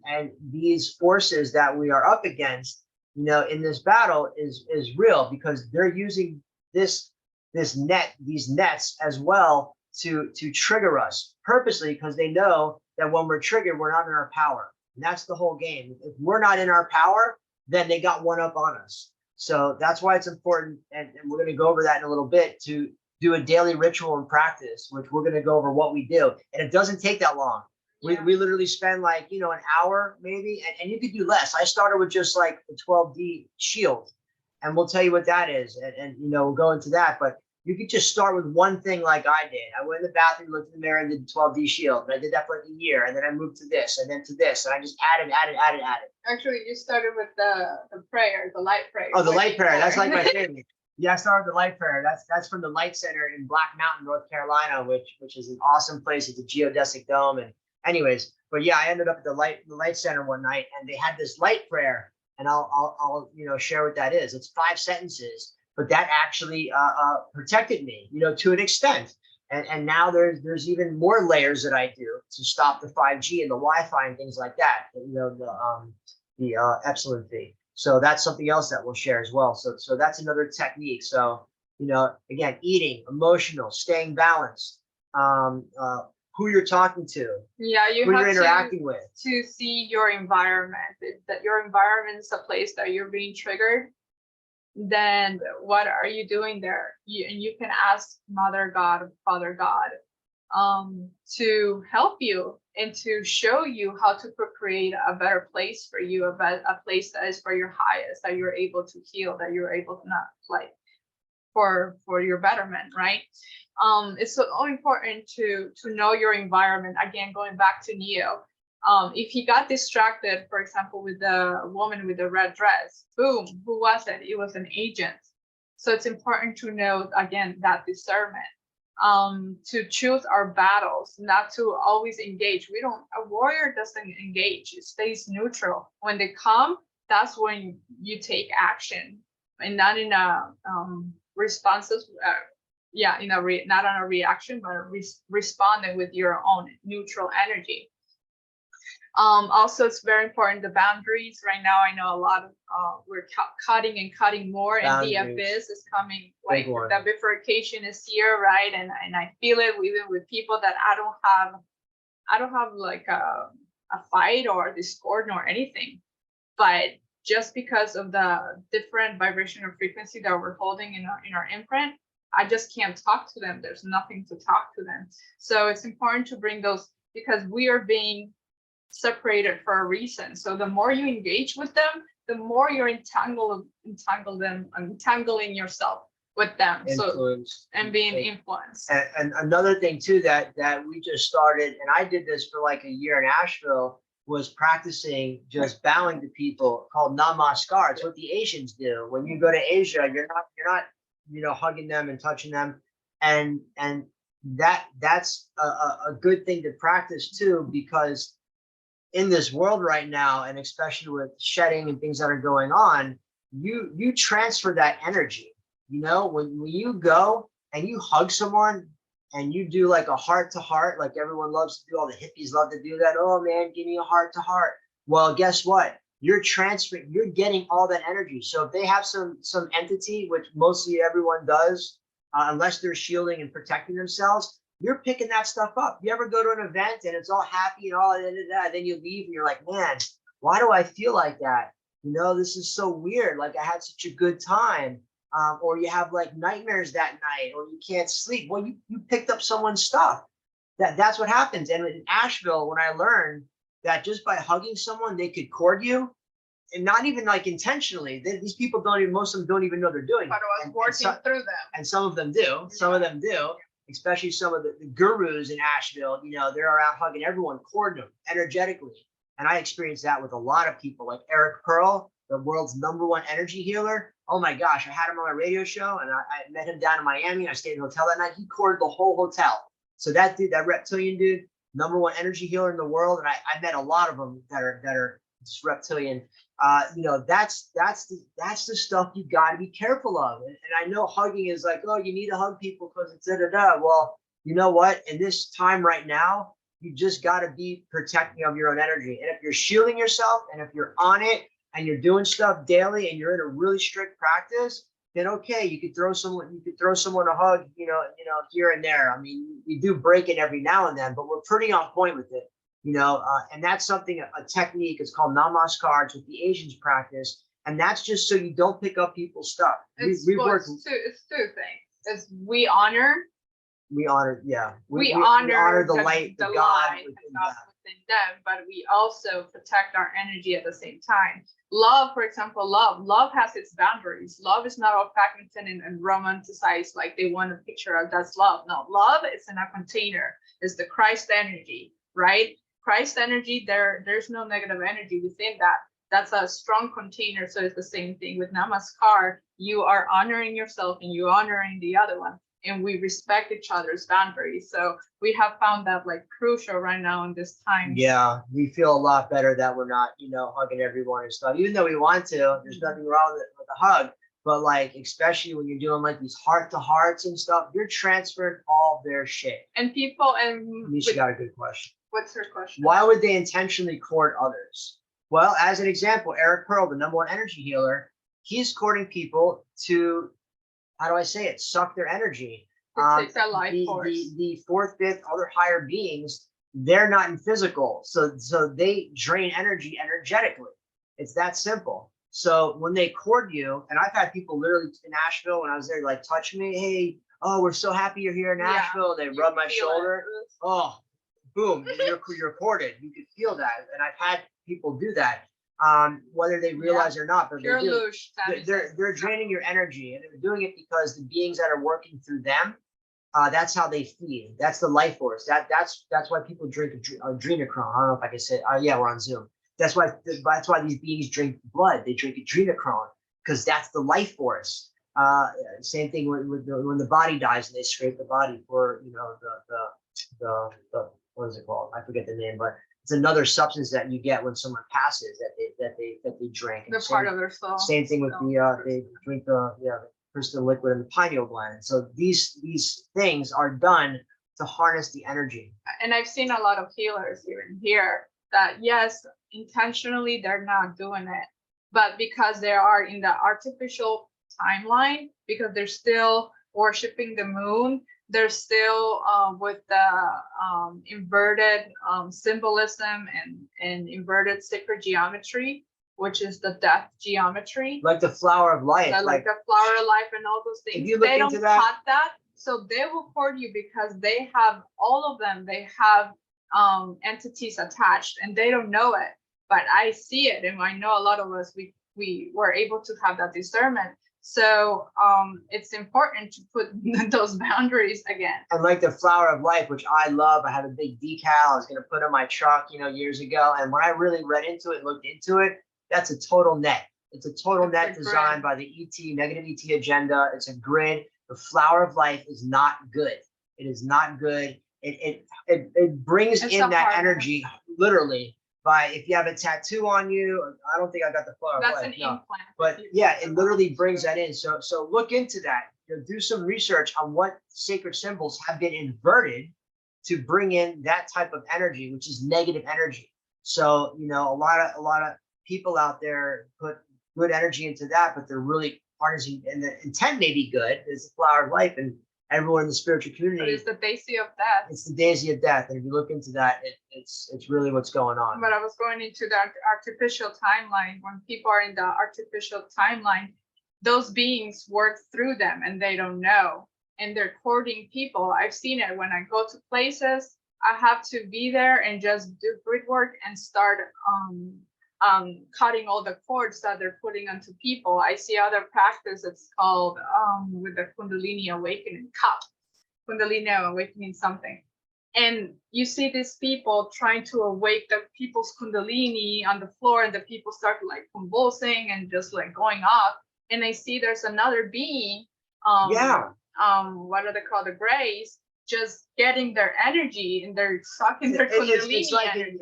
these forces that we are up against, in this battle is real, because they're using these nets as well to trigger us purposely, because they know that when we're triggered, we're not in our power. And that's the whole game. If we're not in our power, then they got one up on us. So that's why it's important, and we're going to go over that in a little bit, to do a daily ritual and practice, which we're going to go over what we do. And it doesn't take that long. Yeah. We literally spend an hour maybe, and you could do less. I started with just like the 12D shield, and we'll tell you what that is, and we'll go into that. But you could just start with one thing, like I did. I went in the bathroom, looked in the mirror, and did the 12D shield. And I did that for like a year, and then I moved to this, and then to this, and I just added. Actually, you started with the prayer, the light prayer. Oh, the light prayer. That's like my favorite. Yeah, I started the light prayer. That's from the Light Center in Black Mountain, North Carolina, which is an awesome place. It's a geodesic dome. And anyways, but yeah, I ended up at the Light Center one night, and they had this light prayer, and I'll share what that is. It's 5 sentences, but that actually protected me, to an extent. And now there's even more layers that I do to stop the 5G and the Wi-Fi and things like that. The epsilon fee. So that's something else that we'll share as well. So that's another technique. So again, eating, emotional, staying balanced, who you're talking to, yeah, who you're interacting with, to see your environment. That your environment is a place that you're being triggered, then what are you doing there? You can ask Mother God, Father God, to help you and to show you how to create a better place for you, a place that is for your highest, that you're able to heal, that you're able to not for your betterment, right? It's so important to know your environment. Again, going back to Neo, if he got distracted, for example, with the woman with the red dress, boom, who was it? It was an agent. So it's important to know, again, that discernment, to choose our battles, not to always engage. A warrior doesn't engage, it stays neutral. When they come, that's when you take action, and not in a responses, not on a reaction, but responding with your own neutral energy. Also, it's very important the boundaries. Right now, I know a lot of we're cutting and cutting more, and the Boundaries. abyss is coming. Big Like one. the bifurcation is here, right? And I feel it even with people that I don't have like a fight or discord nor anything, but just because of the different vibration or frequency that we're holding in our imprint, I just can't talk to them. There's nothing to talk to them. So it's important to bring those, because we are being separated for a reason. So the more you engage with them, the more you're entangling yourself with them. Influence. So and being influenced. And another thing too that we just started, and I did this for like a year in Asheville, was practicing just bowing to people, called namaskar. It's what the Asians do. When you go to Asia, you're not hugging them and touching them, and that's a good thing to practice too, because in this world right now, and especially with shedding and things that are going on, you transfer that energy. When you go and you hug someone and you do like a heart to heart, like everyone loves to do, all the hippies love to do that. Oh man, give me a heart to heart. Well, guess what? You're getting all that energy. So if they have some entity, which mostly everyone does, unless they're shielding and protecting themselves, you're picking that stuff up. You ever go to an event and it's all happy and all that, then you leave and you're like, man, why do I feel like that? This is so weird. Like I had such a good time. Or you have like nightmares that night, or you can't sleep. Well, you picked up someone's stuff. That's what happens. And in Asheville, when I learned that just by hugging someone, they could cord you, and not even like intentionally. These people most of them don't even know they're doing it. But I was working through them. And some of them do. Some of them do. Especially some of the gurus in Asheville, they're out hugging everyone, cording them energetically. And I experienced that with a lot of people, like Eric Pearl, the world's #1 energy healer. Oh my gosh, I had him on my radio show, and I met him down in Miami, and I stayed in a hotel that night. He corded the whole hotel. So that dude, that reptilian dude, #1 energy healer in the world, and I met a lot of them that are just reptilian. That's the stuff you got to be careful of. And I know hugging is like, oh, you need to hug people because it's da-da-da. Well, you know what? In this time right now, you just got to be protecting of your own energy. And if you're shielding yourself, and if you're on it, and you're doing stuff daily, and you're in a really strict practice, then okay, you could throw someone a hug, here and there. I mean, we do break it every now and then, but we're pretty on point with it. And that's something, a technique. It's called namaskar. It's what the Asians practice, and that's just so you don't pick up people's stuff. It's two things. It's we honor, yeah. We honor the light, the God light, within them, but we also protect our energy at the same time. Love, for example, love has its boundaries. Love is not all packaged and romanticized like they want a picture of. That's love. No, love is in a container. It's the Christ energy, right? Christ energy, there's no negative energy within that. That's a strong container. So it's the same thing with namaskar. You are honoring yourself and you honoring the other one, and we respect each other's boundaries. So we have found that like crucial right now in this time. Yeah, we feel a lot better that we're not, hugging everyone and stuff, even though we want to. There's nothing wrong with a hug, but like, especially when you're doing like these heart to hearts and stuff, you're transferring all their shit. And people, Nisha got a good question. What's her question? Why would they intentionally court others? Well, as an example, Eric Pearl, the #1 energy healer, he's courting people to, how do I say it, suck their energy. It takes a life force. The 4th, 5th, other higher beings, they're not in physical, so they drain energy energetically. It's that simple. So when they court you, and I've had people literally in Asheville when I was there, like touch me, hey, oh, we're so happy you're here in Asheville. They rub my shoulder. Oh, boom, you're courted. You could feel that, and I've had people do that. Whether they realize or not, but they're draining your energy, and they're doing it because the beings that are working through them, that's how they feed. That's the life force. That's why people drink adrenochrome. I don't know if I can say. Yeah, we're on Zoom. That's why these beings drink blood. They drink adrenochrome because that's the life force. Same thing when the body dies and they scrape the body for the what is it called? I forget the name, but it's another substance that you get when someone passes that they drink. They're part of their soul. Same thing with they drink the crystal liquid in the pineal gland. So these things are done to harness the energy. And I've seen a lot of healers even here that yes, intentionally they're not doing it, but because they are in the artificial timeline, because they're still worshiping the moon, they're still with the inverted symbolism and inverted sacred geometry, which is the death geometry. Like the flower of life. Like the flower of life and all those things. They don't cut that. So they will court you because they have all of them. They have entities attached and they don't know it. But I see it. And I know a lot of us, we were able to have that discernment. So it's important to put those boundaries again. And like the flower of life, which I love, I have a big decal I was going to put on my truck, you know, years ago. And when I really read into it, looked into it, that's a total net. It's a total net designed by the ET, negative ET agenda. It's a grid. The flower of life is not good. It is not good. It brings in that energy, literally. By if you have a tattoo on you, I don't think I got the flower of life. That's an implant. But yeah, it literally brings that in. So look into that. You know, do some research on what sacred symbols have been inverted to bring in that type of energy, which is negative energy. So, you know, a lot of people out there put good energy into that, but they're really harnessing, and the intent may be good. It's the flower of life, and everyone in the spiritual community. But it's the daisy of death. It's the daisy of death, and if you look into that, it's really what's going on. But I was going into the artificial timeline. When people are in the artificial timeline, those beings work through them, and they don't know, and they're courting people. I've seen it when I go to places. I have to be there and just do grid work and start cutting all the cords that they're putting onto people. I see other practice. It's called with the Kundalini awakening cup, Kundalini awakening something. And you see these people trying to awake the people's Kundalini on the floor, and the people start like convulsing and just like going off. And I see there's another being, what are they called? The grays, just getting their energy, and they're sucking their Kundalini. It's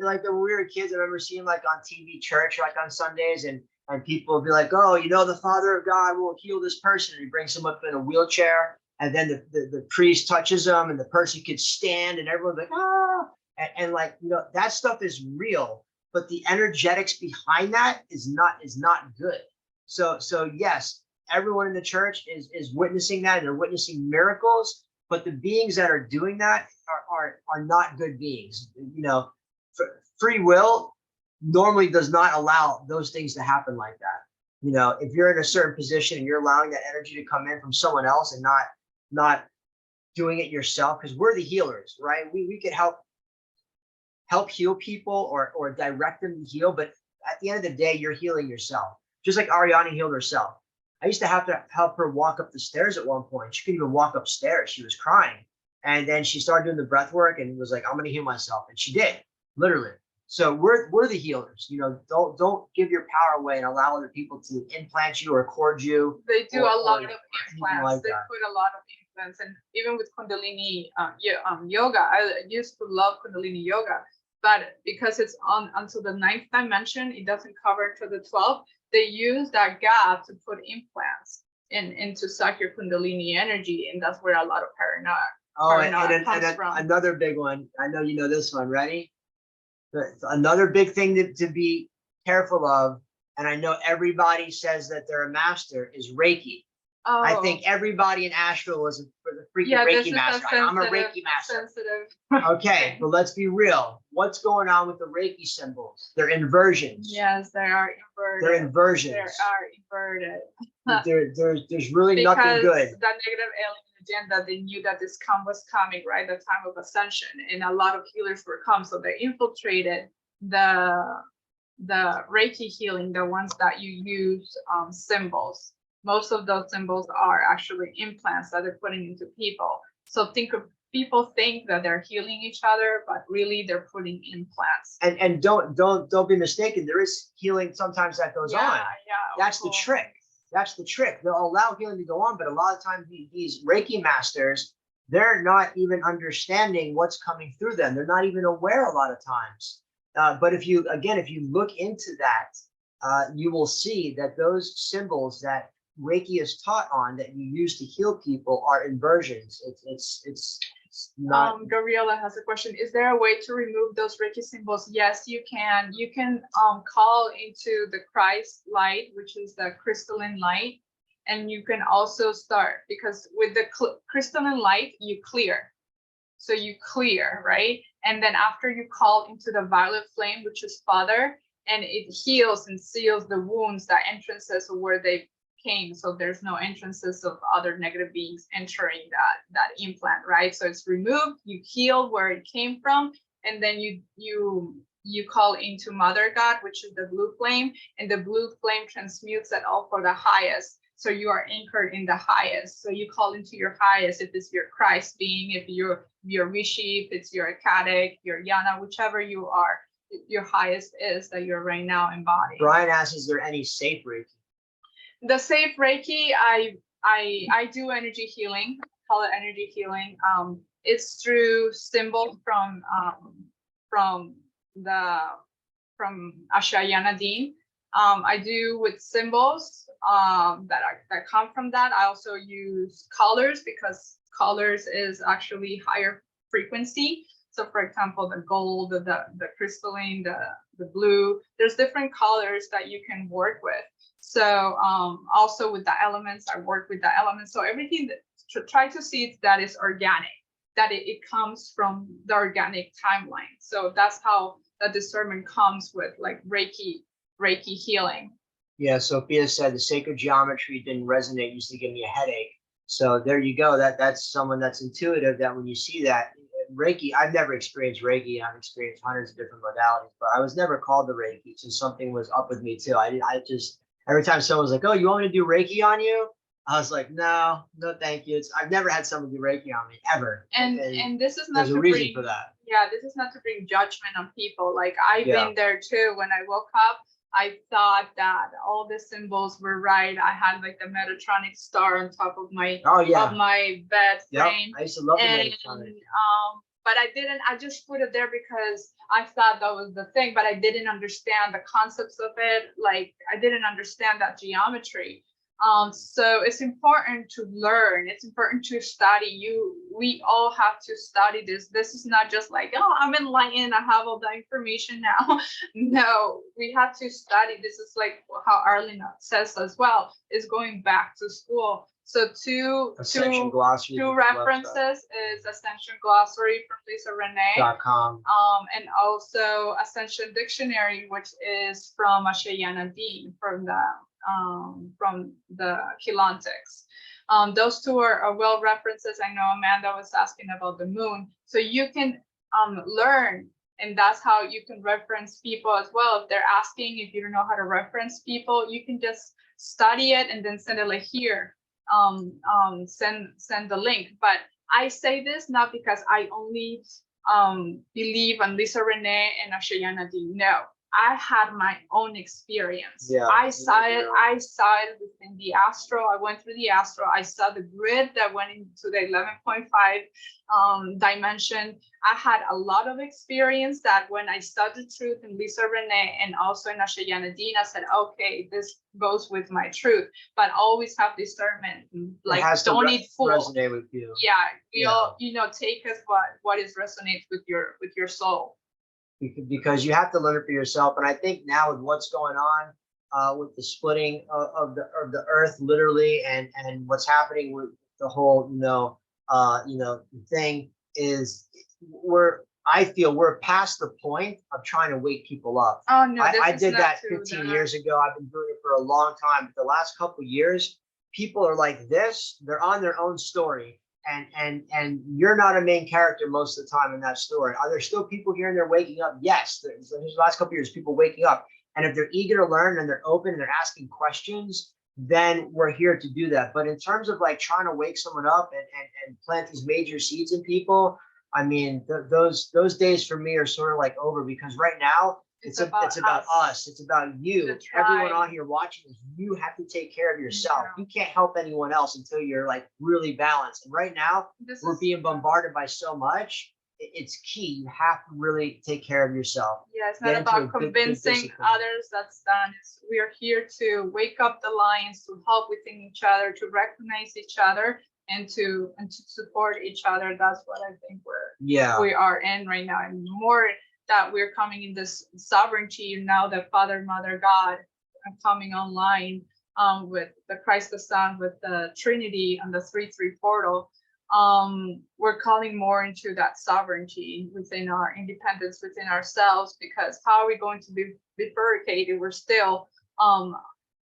like when we were kids, I remember seeing like on TV church, like on Sundays, and people would be like, oh, you know, the Father of God will heal this person. And he brings them up in a wheelchair, and then the priest touches them, and the person could stand, and everyone's like, ah. And like, you know, that stuff is real, but the energetics behind that is not good. So yes, everyone in the church is witnessing that, and they're witnessing miracles. But the beings that are doing that are not good beings. You know, free will normally does not allow those things to happen like that. You know, if you're in a certain position and you're allowing that energy to come in from someone else and not doing it yourself, because we're the healers, right? We could help heal people or direct them to heal, but at the end of the day, you're healing yourself. Just like Ariana healed herself. I used to have to help her walk up the stairs at one point. She couldn't even walk upstairs. She was crying. And then she started doing the breath work and was like, I'm going to heal myself. And she did, literally. So we're the healers. You know, don't give your power away and allow other people to implant you or cord you. They do a lot of implants. Like they put a lot of implants. And even with Kundalini yoga, I used to love Kundalini yoga. But because it's on until the 9th dimension, it doesn't cover to the 12th. They use that gap to put implants and to suck your Kundalini energy, and that's where a lot of paranoia comes from. Another big one. I know you know this one. Ready? Another big thing to be careful of, and I know everybody says that they're a master, is Reiki. Oh. I think everybody in Asheville was a freaking Reiki master. I'm a Reiki master. Okay, but let's be real. What's going on with the Reiki symbols? They're inversions. Yes, they are inverted. They're inversions. They are inverted. There's really nothing good. Because that negative alien agenda, they knew that this was coming, right? The time of ascension, and a lot of healers were come, so they infiltrated the Reiki healing, the ones that you use symbols. Most of those symbols are actually implants that they're putting into people. So people think that they're healing each other, but really they're putting implants. And don't be mistaken. There is healing sometimes that goes on. Yeah. That's the trick. That's the trick. They'll allow healing to go on, but a lot of times these Reiki masters, they're not even understanding what's coming through them. They're not even aware a lot of times. But if you look into that, you will see that those symbols that Reiki is taught on that you use to heal people are inversions. It's not. Gabriela has a question. Is there a way to remove those Reiki symbols? Yes, you can. You can call into the Christ light, which is the crystalline light. And you can also start, because with the crystalline light, you clear. So you clear, right? And then after you call into the violet flame, which is Father, and it heals and seals the wounds, the entrances of where they came. So there's no entrances of other negative beings entering that implant, right? So it's removed, you heal where it came from, and then you call into Mother God, which is the blue flame, and the blue flame transmutes it all for the highest. So you are anchored in the highest. So you call into your highest, if it's your Christ being, if you're your Rishi, if it's your Akatic, your Yana, whichever you are, your highest is that you're right now embodying. Brian asks, is there any safe Reiki? The safe Reiki, I do energy healing, call it energy healing. It's through symbols from Ashayana Dean. I do with symbols that come from that. I also use colors, because colors is actually higher frequency. So for example, the gold, the crystalline, the blue, there's different colors that you can work with. So also with the elements, I work with the elements. So everything that to try to see that is organic, that it comes from the organic timeline. So that's how the discernment comes with like Reiki healing. Yeah, Sophia said the sacred geometry didn't resonate, used to give me a headache. So there you go. That's someone that's intuitive, that when you see that Reiki, I've never experienced Reiki. I've experienced hundreds of different modalities, but I was never called to Reiki. So something was up with me too. I just, every time someone was like, oh, you want me to do Reiki on you? I was like, no, thank you. I've never had someone do Reiki on me, ever. And this is not there's a reason for that. Yeah, this is not to bring judgment on people. Like I've been there too. When I woke up, I thought that all the symbols were right. I had like the Metatronic star on top of my of my bed frame. I used to love the Metatronic. But I didn't. I just put it there because I thought that was the thing. But I didn't understand the concepts of it. Like I didn't understand that geometry. So it's important to learn. It's important to study. We all have to study this. This is not just like, oh, I'm enlightened, I have all the information now. No, we have to study. This is like how Arlena says as well, is going back to school. So two references is Ascension Glossary from Lisa Renee.com, and also Ascension Dictionary, which is from Ashayana Dean from the Keylontics. Those two are well references. I know Amanda was asking about the moon, so you can learn, and that's how you can reference people as well. If they're asking, if you don't know how to reference people, you can just study it and then send it like here. Send the link. But I say this not because I only believe on Lisa Renee and Ashayana Dean. No, I had my own experience. Yeah, I saw it within the astral. I went through the astral. I saw the grid that went into the 11.5 dimension. I had a lot of experience that when I saw the truth in Lisa Renee and also in Ashayana Dean, I said, okay, this goes with my truth. But always have discernment. Like, don't need fools. Resonate with you. Yeah, all take as what is resonates with your soul. Because you have to learn it for yourself. And I think now with what's going on with the splitting of the earth, literally, and what's happening with the whole thing is, I feel we're past the point of trying to wake people up. Oh no, I did that 15 years ago. I've been doing it for a long time. But the last couple of years, people are like this. They're on their own story. And you're not a main character most of the time in that story. Are there still people here and they're waking up? Yes. There's the last couple of years, people waking up. And if they're eager to learn and they're open and they're asking questions, then we're here to do that. But in terms of like trying to wake someone up and plant these major seeds in people, I mean, those days for me are sort of like over, because right now it's about us. It's about you. Everyone on here watching this, you have to take care of yourself. You can't help anyone else until you're like really balanced. And right now we're being bombarded by so much. It's key. You have to really take care of yourself. Yeah, it's not about convincing others. That's done. We are here to wake up the lions, to help within each other, to recognize each other, and to support each other. That's what I think Yeah. we are in right now, and more that we're coming in this sovereignty now that Father, Mother, God are coming online, with the Christ the Son, with the Trinity and the 3-3 portal. We're calling more into that sovereignty within our independence within ourselves, because how are we going to be bifurcated? We're still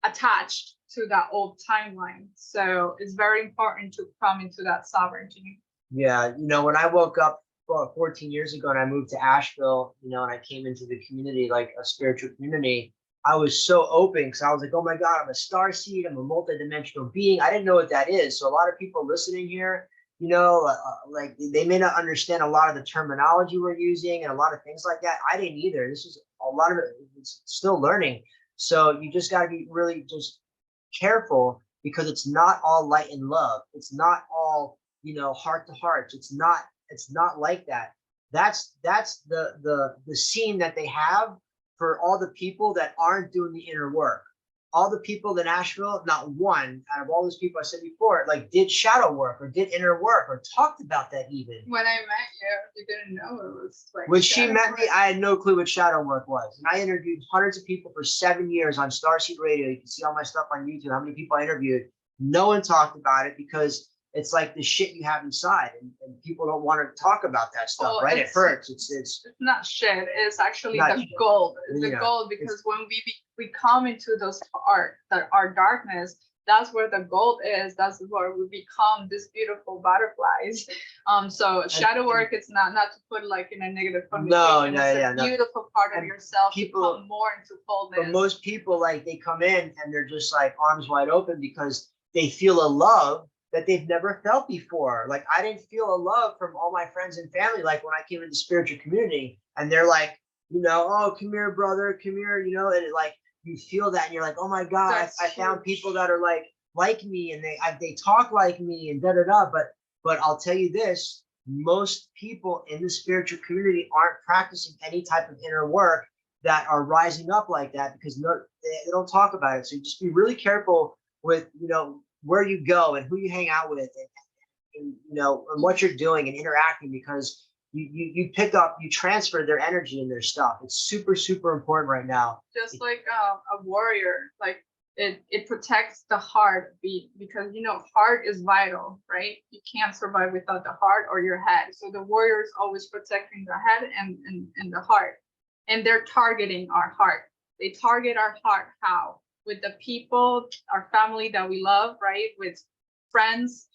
attached to that old timeline. So it's very important to come into that sovereignty. Yeah, when I woke up 14 years ago and I moved to Asheville, and I came into the community, like a spiritual community, I was so open because I was like, oh my God, I'm a starseed, I'm a multidimensional being. I didn't know what that is. So a lot of people listening here, like they may not understand a lot of the terminology we're using and a lot of things like that. I didn't either. This is a lot of it, it's still learning. So you just got to be really just careful, because it's not all light and love. It's not all, heart to heart. It's not like that. That's the scene that they have for all the people that aren't doing the inner work. All the people in Asheville, not one out of all those people I said before, like did shadow work or did inner work or talked about that even. When I met you didn't know it was like. When she met me, I had no clue what shadow work was. And I interviewed hundreds of people for 7 years on Starseed Radio. You can see all my stuff on YouTube, how many people I interviewed. No one talked about it because it's like the shit you have inside, and people don't want to talk about that stuff, right? It hurts. It's not shit. It's actually the gold. It's the gold, because when we come into those our darkness, that's where the gold is. That's where we become these beautiful butterflies. So shadow work, it's not to put like in a negative connotation. It's a beautiful part of yourself. People come more into fullness. But most people, like, they come in and they're just like arms wide open because they feel a love that they've never felt before. Like, I didn't feel a love from all my friends and family, like when I came into the spiritual community, and they're like, oh, come here, brother, come here, and it, like, you feel that and you're like, oh my God, I found people that are like me, and they talk like me, and da-da-da. But I'll tell you this, most people in the spiritual community aren't practicing any type of inner work that are rising up like that, because they don't talk about it. So you just be really careful with, where you go and who you hang out with, and and what you're doing and interacting, because you pick up, you transfer their energy and their stuff. It's super, super important right now. Just like a warrior, like it protects the heart beat, because heart is vital, right? You can't survive without the heart or your head. So the warrior is always protecting the head and the heart, and they're targeting our heart. They target our heart how? With the people, our family that we love, right? With friends.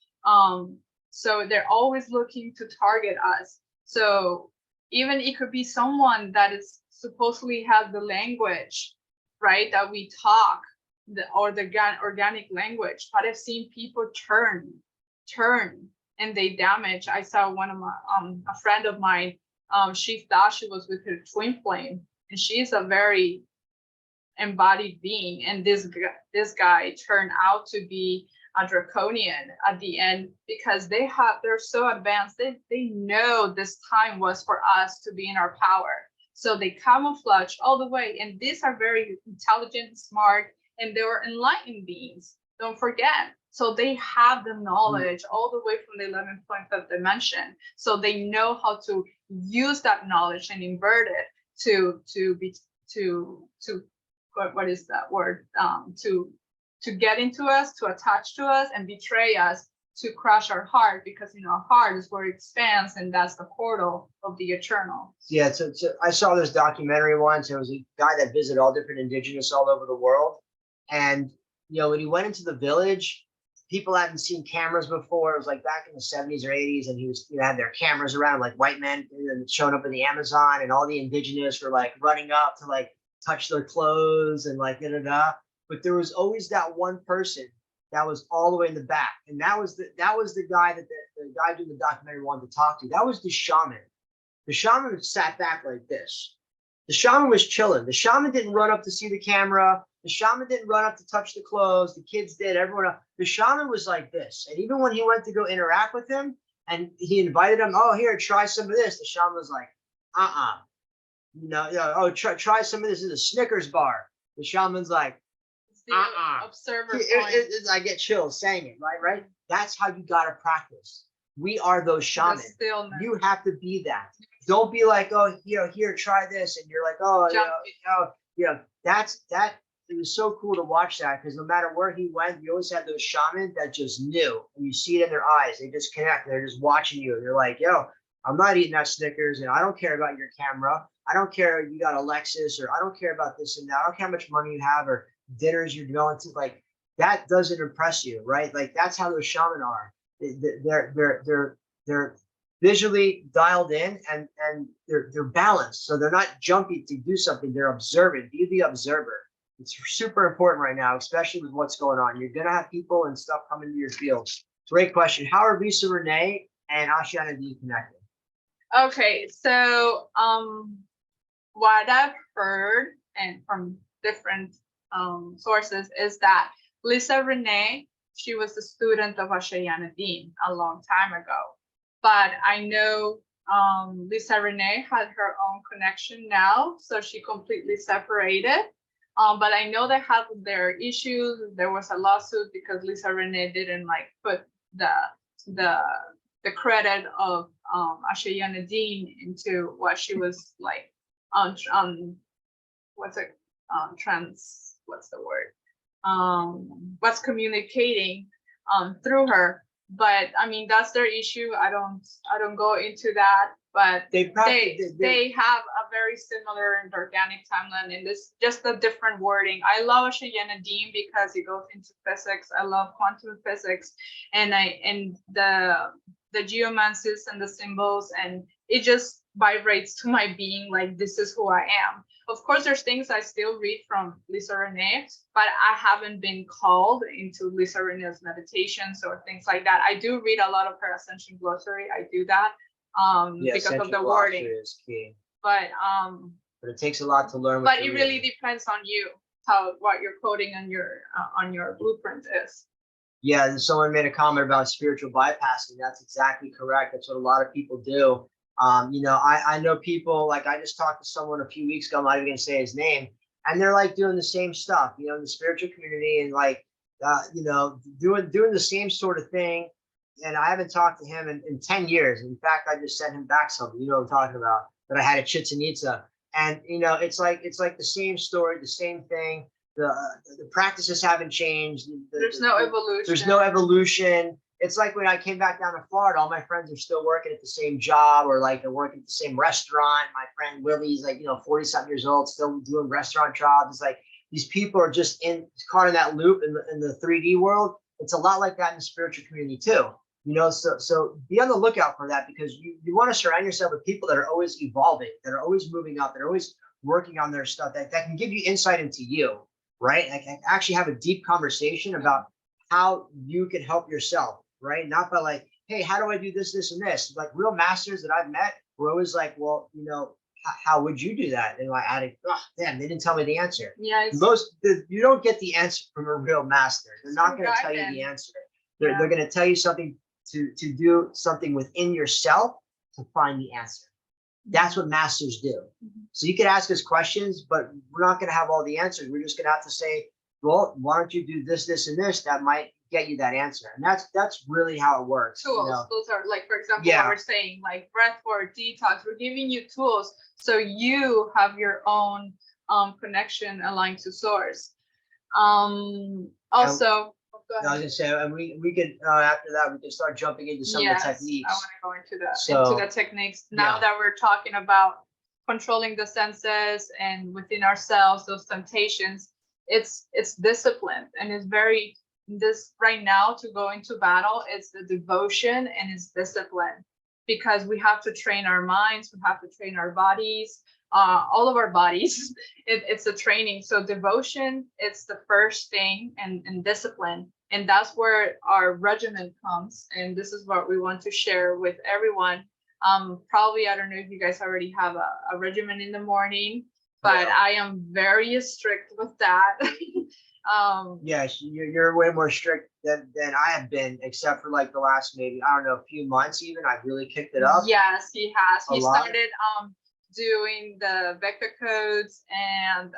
So they're always looking to target us. So even it could be someone that is supposedly has the language, right, that we talk, or the organic language. But I've seen people turn, and they damage. I saw one of my a friend of mine. She thought she was with her twin flame, and she's a very embodied being, and this guy turned out to be a draconian at the end, because they're so advanced. They know this time was for us to be in our power, so they camouflage all the way. And these are very intelligent, smart, and they were enlightened beings, don't forget. So they have the knowledge all the way from the 11.5 dimension, so they know how to use that knowledge and invert it to what is that word, to get into us, to attach to us, and betray us, to crush our heart, because our heart is where it expands, and that's the portal of the eternal. Yeah, so I saw this documentary once. There was a guy that visited all different indigenous all over the world, and when he went into the village, people hadn't seen cameras before. It was like back in the 70s or 80s, and he was had their cameras around, like white men showing up in the Amazon, and all the indigenous were like running up to like touch their clothes and like da-da-da. But there was always that one person that was all the way in the back, and that was the guy that the guy doing the documentary wanted to talk to. That was the shaman. The shaman sat back like this. The shaman was chilling. The shaman didn't run up to see the camera. The shaman didn't run up to touch the clothes. The kids did. Everyone else. The shaman was like this. And even when he went to go interact with him, and he invited him, oh, here, try some of this, the shaman was like, oh, try some of this. This is a Snickers bar. The shaman's like, the observer point. I get chills saying it, right? That's how you gotta practice. We are those shamans. You have to be that. Don't be like, oh, here, try this, and you're like, oh, that. It was so cool to watch that, because no matter where he went, you always had those shamans that just knew, and you see it in their eyes. They just connect. They're just watching you. They're like, yo, I'm not eating that Snickers, and I don't care about your camera. I don't care you got a Lexus, or I don't care about this and that. I don't care how much money you have or dinners you're going to. Like, that doesn't impress you, right? Like, that's how those shaman are. They're visually dialed in, and they're balanced. So they're not jumpy to do something. They're observant. Be the observer. It's super important right now, especially with what's going on. You're gonna have people and stuff come into your field. Great question. How are Lisa Renee and Ashiana D connected? Okay, so what I've heard and from different sources is that Lisa Renee, she was a student of Ashiana Dean a long time ago. But I know Lisa Renee had her own connection now, so she completely separated. But I know they had their issues. There was a lawsuit because Lisa Renee didn't like put the credit of Ashiana Dean into what she was like what's communicating through her. But I mean, that's their issue. I don't go into that, but they have a very similar and organic timeline, and this just a different wording. I love Ashiana Dean because it goes into physics. I love quantum physics, and the geomancies and the symbols, and it just vibrates to my being like this is who I am. Of course, there's things I still read from Lisa Renee, but I haven't been called into Lisa Renee's meditations or things like that. I do read a lot of her Ascension Glossary. I do that because of the wording. Is key. But it takes a lot to learn. But it really depends on you what you're coding on your blueprint is. Yeah, someone made a comment about spiritual bypassing. That's exactly correct. That's what a lot of people do. I know people, like I just talked to someone a few weeks ago, I'm not even gonna say his name, and they're like doing the same stuff, in the spiritual community, and like, doing the same sort of thing. And I haven't talked to him in 10 years. In fact, I just sent him back something, what I'm talking about, that I had at Chichen Itza. And, it's like the same story, the same thing. The practices haven't changed. There's no evolution. There's no evolution. It's like when I came back down to Florida, all my friends are still working at the same job, or like they're working at the same restaurant. My friend Willie's like, 40-something years old, still doing restaurant jobs. It's like these people are just caught in that loop in the 3D world. It's a lot like that in the spiritual community too. So be on the lookout for that, because you want to surround yourself with people that are always evolving, that are always moving up, that are always working on their stuff, that can give you insight into you, right? I can actually have a deep conversation about how you can help yourself. Right? Not by like, hey, how do I do this, this, and this? Like real masters that I've met were always like, well, how would you do that? And I added, oh, damn, they didn't tell me the answer. Yeah. You don't get the answer from a real master. They're not going to tell you the answer. They're going to tell you something to do something within yourself to find the answer. That's what masters do. Mm-hmm. So you can ask us questions, but we're not going to have all the answers. We're just going to have to say, well, why don't you do this, this, and this? That might get you that answer. And that's really how it works. Tools. Those are like, for example, what we're saying, like breath work, detox. We're giving you tools so you have your own connection aligned to source. Also, I was gonna say, and we could after that we can start jumping into some of the techniques. I want to go into the techniques now that we're talking about controlling the senses and within ourselves, those temptations. It's discipline, and it's very this right now to go into battle. It's the devotion and it's discipline, because we have to train our minds, we have to train our bodies, all of our bodies. It's a training. So devotion, it's the first thing, and discipline, and that's where our regimen comes. And this is what we want to share with everyone. Probably, I don't know if you guys already have a regimen in the morning, but I am very strict with that. Yes, you're way more strict than I have been, except for like the last maybe, I don't know, a few months even. I've really kicked it up. Yes, he has. He started doing the vector codes, and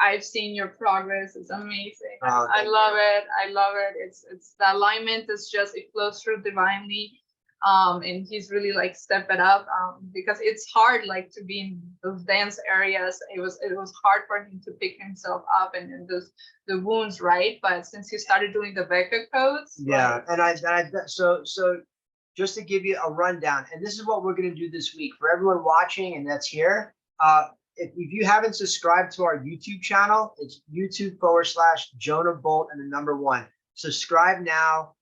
I've seen your progress. It's amazing. Oh, I thank love you. it. I love it. It's the alignment is just, it flows through divinely. And he's really like step it up, because it's hard like to be in those dance areas. It was hard for him to pick himself up and those the wounds, right? But since he started doing the Becca codes, Yeah, like, and I so just to give you a rundown, and this is what we're going to do this week for everyone watching and that's here. If you haven't subscribed to our YouTube channel, it's YouTube.com/Jonah Bolt and the number 1. Subscribe now.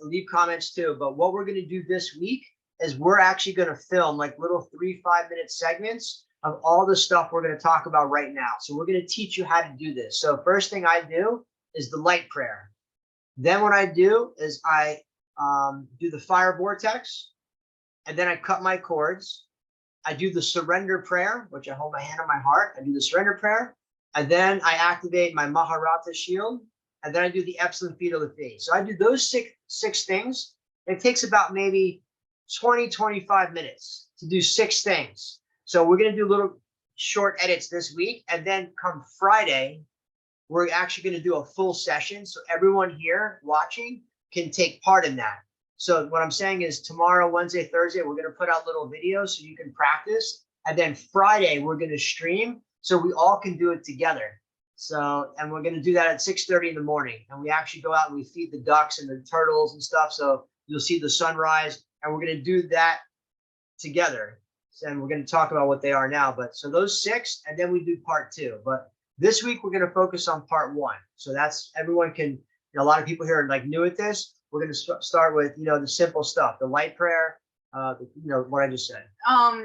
Leave comments too. But what we're going to do this week is we're actually going to film like little 3-5 minute segments of all the stuff we're going to talk about right now. So we're going to teach you how to do this. So first thing I do is the light prayer. Then what I do is I do the fire vortex, and then I cut my cords. I do the surrender prayer, which I hold my hand on my heart. I do the surrender prayer, and then I activate my Maharata shield, and then I do the Epsilon Theta Phi. So I do those six things. It takes about maybe 20-25 minutes to do 6 things. So we're going to do little short edits this week, and then come Friday, we're actually going to do a full session. So everyone here watching can take part in that. So what I'm saying is tomorrow, Wednesday, Thursday, we're going to put out little videos so you can practice. And then Friday, we're going to stream so we all can do it together. So, and we're going to do that at 6:30 in the morning. And we actually go out and we feed the ducks and the turtles and stuff. So you'll see the sunrise, and we're going to do that together. And we're going to talk about what they are now. But so those 6, and then we do part 2. But this week, we're going to focus on part 1. So that's everyone can, a lot of people here are like new at this. We're going to start with, the simple stuff, the light prayer, what I just said.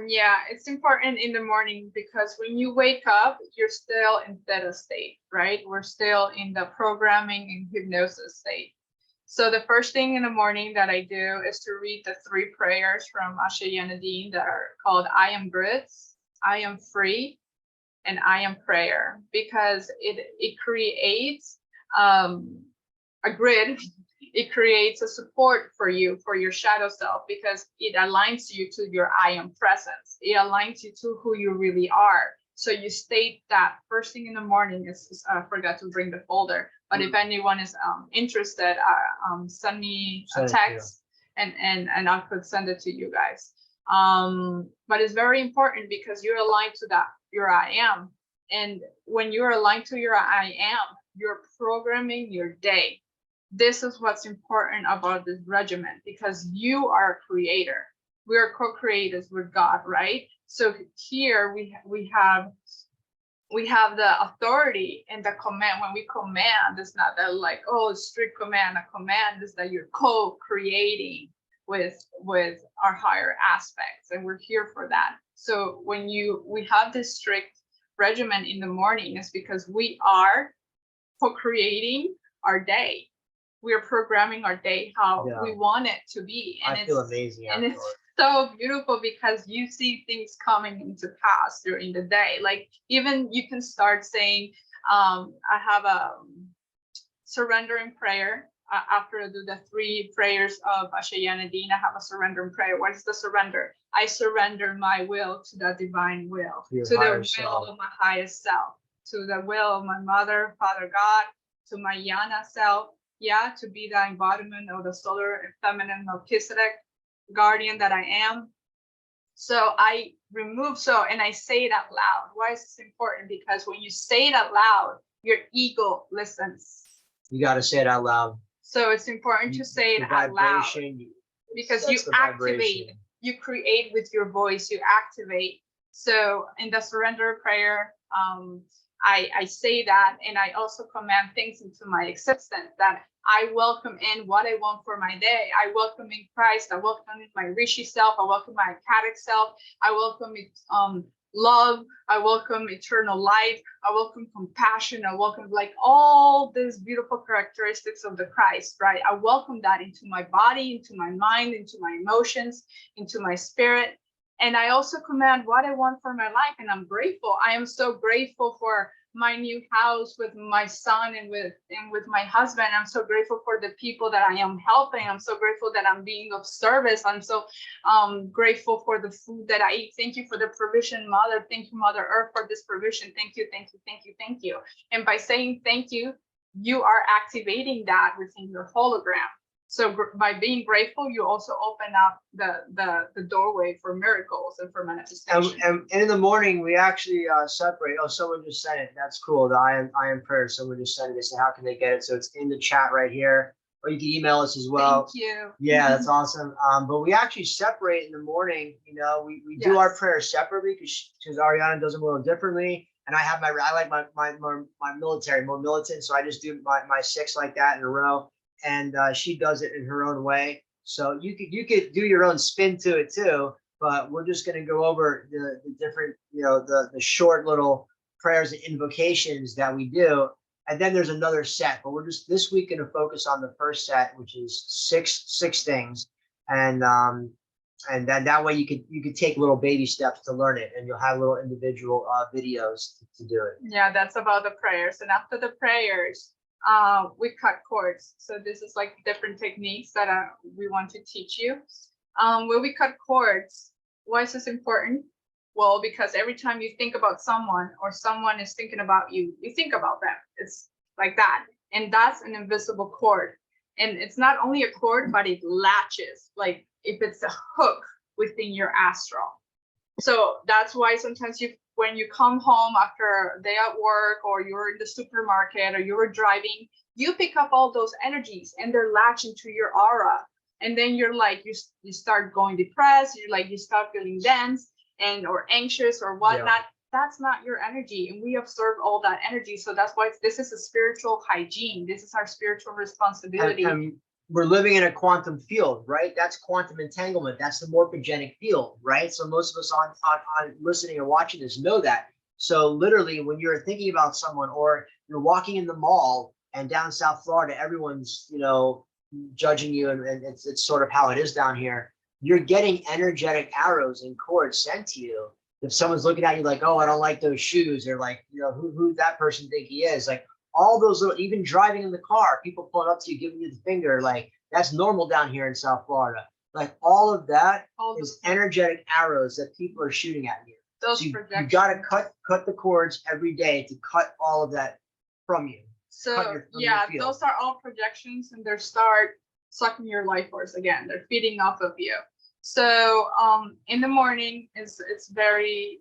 Yeah, it's important in the morning because when you wake up, you're still in theta state, right? We're still in the programming and hypnosis state. So the first thing in the morning that I do is to read the 3 prayers from Asha Yanadine that are called I am grids, I am free, and I am prayer, because it creates a grid. It creates a support for you, for your shadow self, because it aligns you to your I am presence. It aligns you to who you really are. So you state that first thing in the morning. I forgot to bring the folder, but if anyone is interested, send me a text and I could send it to you guys. But it's very important because you're aligned to that, your I am. And when you're aligned to your I am, you're programming your day. This is what's important about this regimen, because you are a creator. We are co-creators with God, right? So here we have the authority and the command. When we command, it's not that like, oh, strict command. A command is that you're co-creating with our higher aspects, and we're here for that. So when we have this strict regimen in the morning, is because we are co-creating our day. We are programming our day how we want it to be, and I feel amazing. And it's so beautiful because you see things coming into pass during the day. Like even you can start saying, I have a surrendering prayer. After I do the 3 prayers of Asha Yanadine, I have a surrendering prayer. What is the surrender? I surrender my will to the divine will, to the will of my highest self, to the will of my mother, Father God, to my Yana self. Yeah, to be the embodiment of the solar and feminine Melchizedek guardian that I am. So I remove, and I say it out loud. Why is this important? Because when you say it out loud, your ego listens. You got to say it out loud. So it's important to say it out loud, because you activate, you create with your voice, you activate. So in the surrender prayer, I say that, and I also command things into my existence, that I welcome in what I want for my day. I welcome in Christ. I welcome in my Rishi self. I welcome my Akashic self. I welcome love. I welcome eternal life. I welcome compassion. I welcome like all these beautiful characteristics of the Christ, right? I welcome that into my body, into my mind, into my emotions, into my spirit. And I also command what I want for my life, and I'm grateful. I am so grateful for my new house with my son and with my husband. I'm so grateful for the people that I am helping. I'm so grateful that I'm being of service. I'm so grateful for the food that I eat. Thank you for the provision, Mother. Thank you, Mother Earth, for this provision. Thank you, thank you, thank you, thank you. And by saying thank you, you are activating that within your hologram. So by being grateful, you also open up the doorway for miracles and for manifestation. And in the morning, we actually separate. Oh, someone just sent it. That's cool. The I am prayer. Someone just sent it. They said, how can they get it? So it's in the chat right here. Or you can email us as well. Thank you. Yeah, that's awesome. But we actually separate in the morning. You know, we do Yes. our prayers separately because Ariana does them a little differently. And I like my military, more militant. So I just do my 6 like that in a row. And she does it in her own way. So you could do your own spin to it too. But we're just going to go over the different, you know, the short little prayers and invocations that we do. And then there's another set, but we're just this week going to focus on the first set, which is six things. And then that way you could take little baby steps to learn it, and you'll have little individual videos to do it. Yeah, that's about the prayers. And after the prayers, we cut cords. So this is like different techniques that we want to teach you. When we cut cords, why is this important? Well, because every time you think about someone or someone is thinking about you, you think about them. It's like that. And that's an invisible cord. And it's not only a cord, but it latches, like if it's a hook within your astral. So that's why sometimes when you come home after a day at work, or you're in the supermarket, or you're driving, you pick up all those energies and they're latching to your aura. And then you're like, you start going depressed, you start feeling dense or anxious or whatnot. Yeah. That's not your energy. And we absorb all that energy. So that's why this is a spiritual hygiene. This is our spiritual responsibility. And we're living in a quantum field, right? That's quantum entanglement. That's the morphogenic field, right? So most of us on listening or watching this know that. So literally when you're thinking about someone, or you're walking in the mall, and down South Florida, everyone's, you know, judging you, and it's sort of how it is down here. You're getting energetic arrows and cords sent to you. If someone's looking at you like, oh, I don't like those shoes, or like, you know, who that person think he is, like all those little, even driving in the car, people pulling up to you, giving you the finger, like that's normal down here in South Florida. Like all of that is energetic arrows that people are shooting at you. Those so you got to cut the cords every day to cut all of that from you. So yeah, those are all projections, and they start sucking your life force again. They're feeding off of you. So in the morning it's very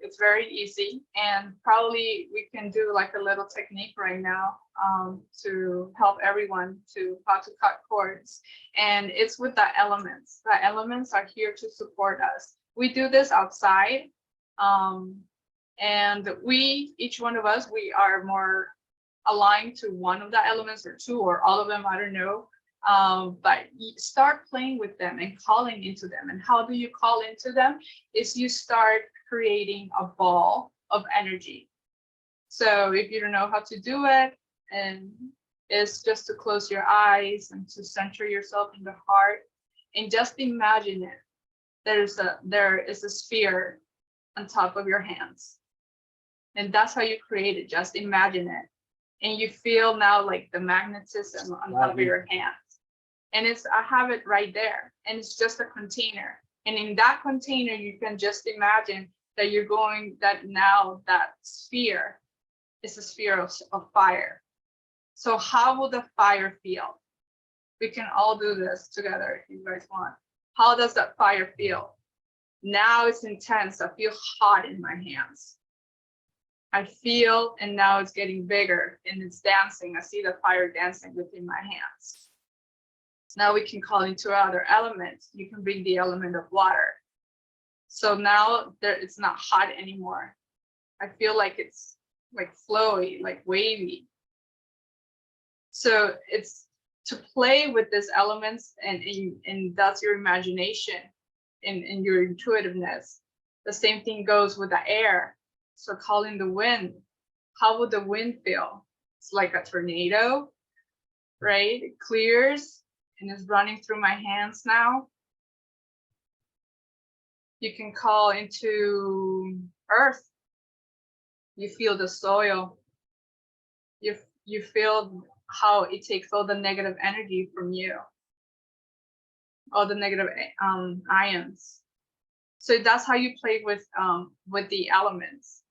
easy, and probably we can do like a little technique right now to help everyone to how to cut cords. And it's with the elements. The elements are here to support us. We do this outside, and each one of us, we are more aligned to one of the elements, or two, or all of them, I don't know. But you start playing with them and calling into them. And how do you call into them? Is you start creating a ball of energy. So if you don't know how to do it, and it's just to close your eyes and to center yourself in the heart, and just imagine it. There is a sphere on top of your hands, and that's how you create it. Just imagine it. And you feel now like the magnetism on top of your hands. And I have it right there. And it's just a container. And in that container, you can just imagine that that sphere is a sphere of fire. So how will the fire feel? We can all do this together if you guys want. How does that fire feel? Now it's intense. I feel hot in my hands. I feel, and now it's getting bigger, and it's dancing. I see the fire dancing within my hands. Now we can call into other elements. You can bring the element of water. So now it's not hot anymore. I feel like it's like flowy, like wavy. So it's to play with these elements, and that's your imagination and your intuitiveness. The same thing goes with the air. So calling the wind, how would the wind feel? It's like a tornado, right? It clears and is running through my hands now. You can call into earth. You feel the soil. You feel how it takes all the negative energy from you, all the negative ions. So that's how you play with the elements.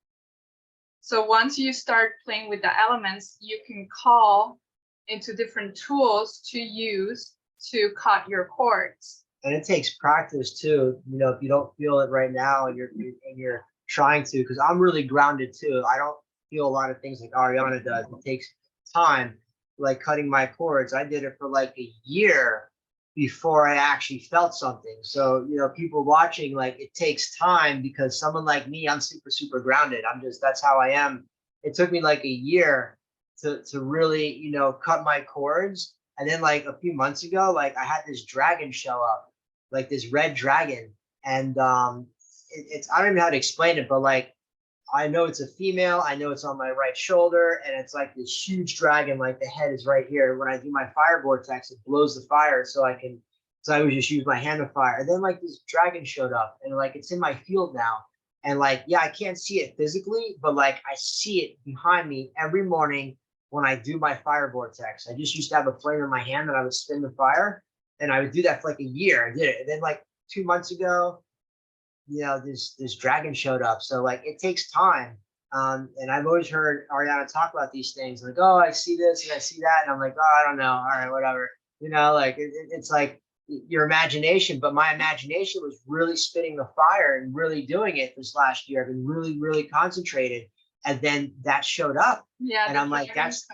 So once you start playing with the elements, you can call into different tools to use to cut your cords. And it takes practice too. You know, if you don't feel it right now and you're trying to, because I'm really grounded too. I don't feel a lot of things like Ariana does. It takes time, like cutting my cords. I did it for like a year before I actually felt something. So, you know, people watching, like, it takes time, because someone like me, I'm super grounded. That's how I am. It took me like a year to really, you know, cut my cords. And then like a few months ago, like I had this dragon show up, like this red dragon. And it's, I don't even know how to explain it, but like, I know it's a female. I know it's on my right shoulder, and it's like this huge dragon. Like the head is right here. When I do my fire vortex, it blows the fire, so I would just use my hand to fire. And then like this dragon showed up, and like it's in my field now. And like, yeah, I can't see it physically, but like I see it behind me every morning when I do my fire vortex. I just used to have a flame in my hand that I would spin the fire, and I would do that for like a year. I did it, and then like 2 months ago, you know, this dragon showed up. So like it takes time. And I've always heard Ariana talk about these things, like, oh, I see this and I see that, and I'm like, oh, I don't know, all right, whatever, you know, like it's like your imagination. But my imagination was really spinning the fire and really doing it this last year. I've been really concentrated, and then that showed up. Yeah, and I'm like, that's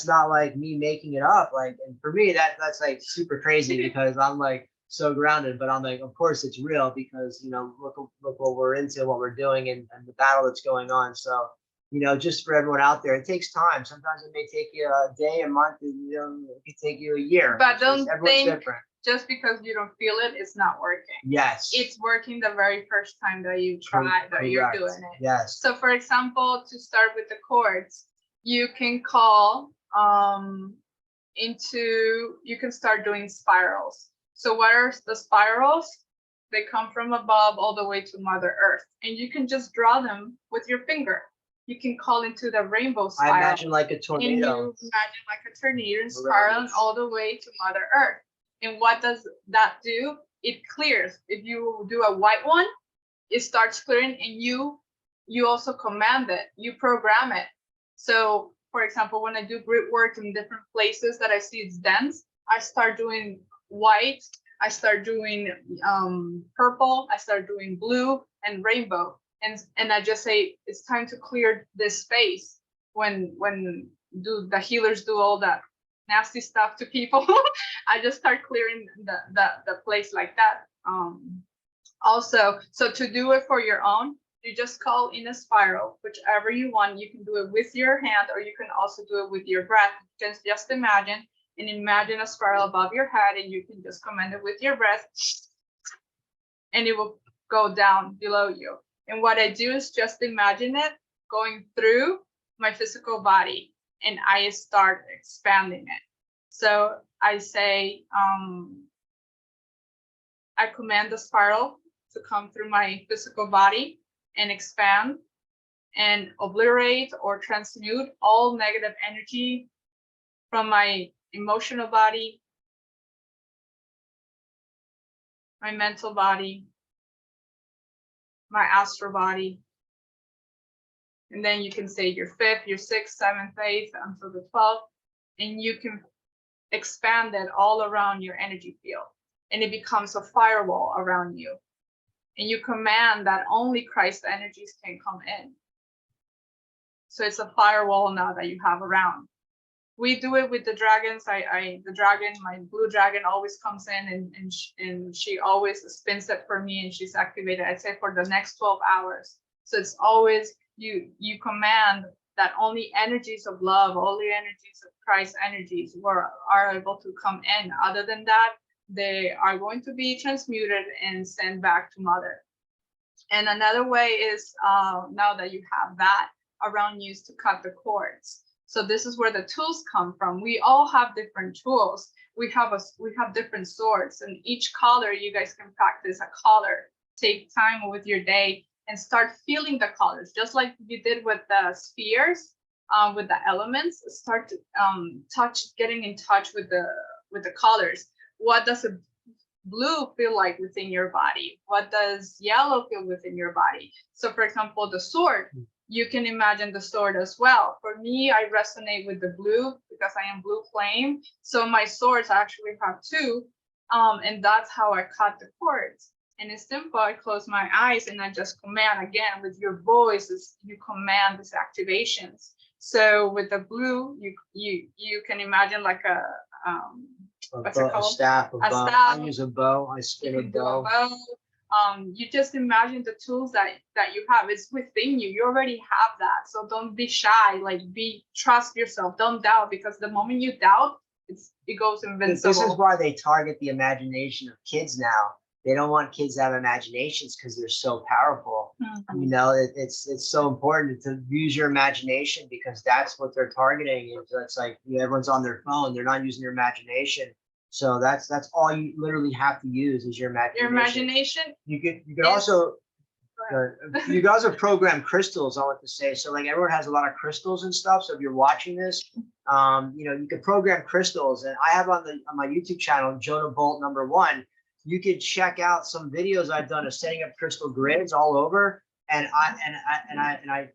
not like me making it up. Like, and for me, that's like super crazy, because I'm like so grounded. But I'm like, of course it's real, because, you know, look what we're into, what we're doing, and the battle that's going on. So, you know, just for everyone out there, it takes time. Sometimes it may take you a day, a month, and, you know, it could take you a year. But don't think different. Just because you don't feel it, it's not working. Yes, it's working the very first time that you try, that you're doing it. Yes. So for example, to start with the chords, you can call you can start doing spirals. So what are the spirals? They come from above all the way to Mother Earth, and you can just draw them with your finger. You can call into the rainbow spiral. I imagine like a tornado. And you imagine like a tornado spiraling all the way to Mother Earth. And what does that do? It clears. If you do a white one, it starts clearing, and you also command it, you program it. So for example, when I do grid work in different places that I see it's dense, I start doing white, I start doing purple, I start doing blue and rainbow. And I just say, it's time to clear this space. When the healers do all that nasty stuff to people, I just start clearing the place like that. Also, so to do it for your own, you just call in a spiral, whichever you want. You can do it with your hand, or you can also do it with your breath. Just imagine a spiral above your head, and you can just command it with your breath, and it will go down below you. And what I do is just imagine it going through my physical body, and I start expanding it. So I say, I command the spiral to come through my physical body and expand and obliterate or transmute all negative energy from my emotional body, my mental body, my astral body. And then you can say your 5th, your 6th, 7th, 8th until the 12th, and you can expand it all around your energy field, and it becomes a firewall around you. And you command that only Christ energies can come in. So it's a firewall now that you have around. We do it with the dragons. The dragon, my blue dragon, always comes in, and she always spins it for me, and she's activated, I'd say, for the next 12 hours. So it's always you command that only energies of love, only energies of Christ energies are able to come in. Other than that, they are going to be transmuted and sent back to Mother. And another way is, now that you have that around you, is to cut the cords. So this is where the tools come from. We all have different tools. We have different swords, and each color, you guys can practice a color take time with your day and start feeling the colors, just like you did with the spheres, with the elements. Start to getting in touch with the colors. What does a blue feel like within your body? What does yellow feel within your body? So for example, the sword, you can imagine the sword as well. For me, I resonate with the blue because I am blue flame. So my swords actually have two, and that's how I cut the cords. And it's simple. I close my eyes and I just command again with your voice. You command these activations. So with the blue, you can imagine like a what's it called? A staff, a bow. Staff. I use a bow. I spin a bow. You just imagine the tools that you have. It's within you. You already have that. So don't be shy. Like trust yourself. Don't doubt, because the moment you doubt, it goes invincible. This is why they target the imagination of kids now. They don't want kids to have imaginations because they're so powerful. Mm-hmm. You know, it's so important to use your imagination, because that's what they're targeting. It's like, you know, everyone's on their phone. They're not using their imagination. So that's all you literally have to use is your imagination. Your imagination. You could also you could also program crystals. I want to say, so like everyone has a lot of crystals and stuff. So if you're watching this, you know, you could program crystals. And I have on my YouTube channel, Jonah Bolt #1. You could check out some videos I've done of setting up crystal grids all over. And I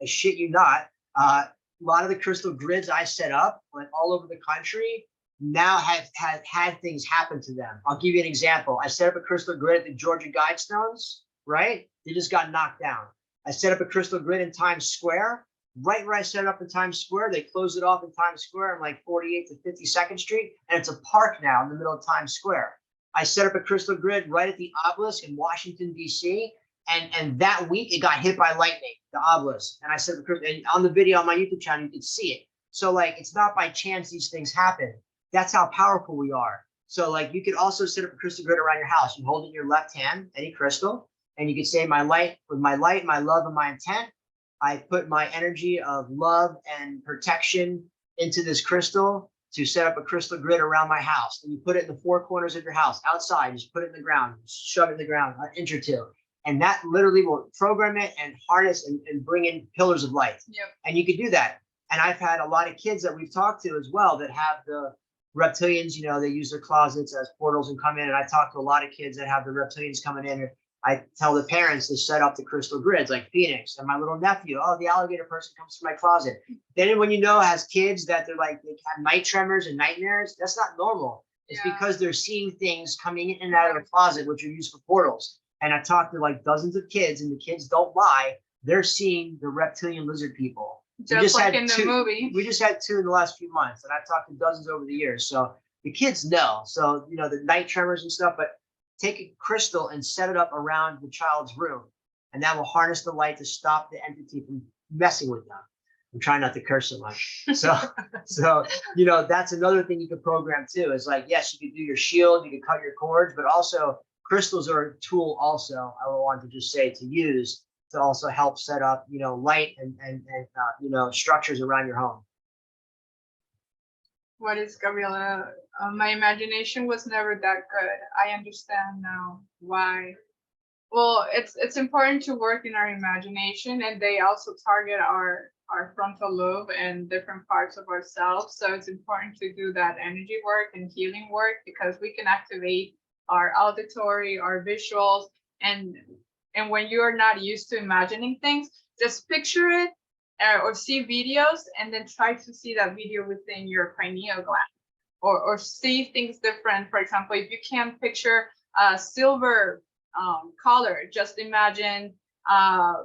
shit you not, a lot of the crystal grids I set up, like all over the country, now have had things happen to them. I'll give you an example. I set up a crystal grid at the Georgia Guidestones, right? They just got knocked down. I set up a crystal grid in Times Square. Right where I set it up in Times Square, they closed it off in Times Square on like 48th to 52nd Street. And it's a park now in the middle of Times Square. I set up a crystal grid right at the obelisk in Washington, D.C. And that week it got hit by lightning, the obelisk. And I set up a crystal, and on the video on my YouTube channel, you can see it. So like, it's not by chance these things happen. That's how powerful we are. So like, you could also set up a crystal grid around your house. You hold it in your left hand, any crystal, and you can say, my light, my love, and my intent. I put my energy of love and protection into this crystal to set up a crystal grid around my house. And you put it in the four corners of your house, outside, just put it in the ground, shove it in the ground, an inch or two. And that literally will program it and harness and bring in pillars of light. Yep. And you can do that. And I've had a lot of kids that we've talked to as well that have the reptilians, you know, they use their closets as portals and come in. And I talk to a lot of kids that have the reptilians coming in. And I tell the parents to set up the crystal grids like Phoenix. And my little nephew, oh, the alligator person comes to my closet. Then when you know, has kids that they're like, they have night tremors and nightmares, that's not normal. It's because they're seeing things coming in and out of the closet, which are used for portals. And I talked to like dozens of kids, and the kids don't lie. They're seeing the reptilian lizard people. Just like in the movie. We just had 2 in the last few months, and I've talked to dozens over the years. So the kids know. So, you know, the night tremors and stuff, but take a crystal and set it up around the child's room, and that will harness the light to stop the entity from messing with them. I'm trying not to curse so much. So, you know, that's another thing you can program too. Is like, yes, you can do your shield, you can cut your cords, but also crystals are a tool also, I want to just say, to use to also help set up, you know, light and you know, structures around your home. What is Gabriela? My imagination was never that good. I understand now why. Well, it's important to work in our imagination, and they also target our frontal lobe and different parts of ourselves. So it's important to do that energy work and healing work, because we can activate our auditory, our visuals, and when you are not used to imagining things, just picture it or see videos, and then try to see that video within your pineal gland, or see things different. For example, if you can't picture a silver color, just imagine a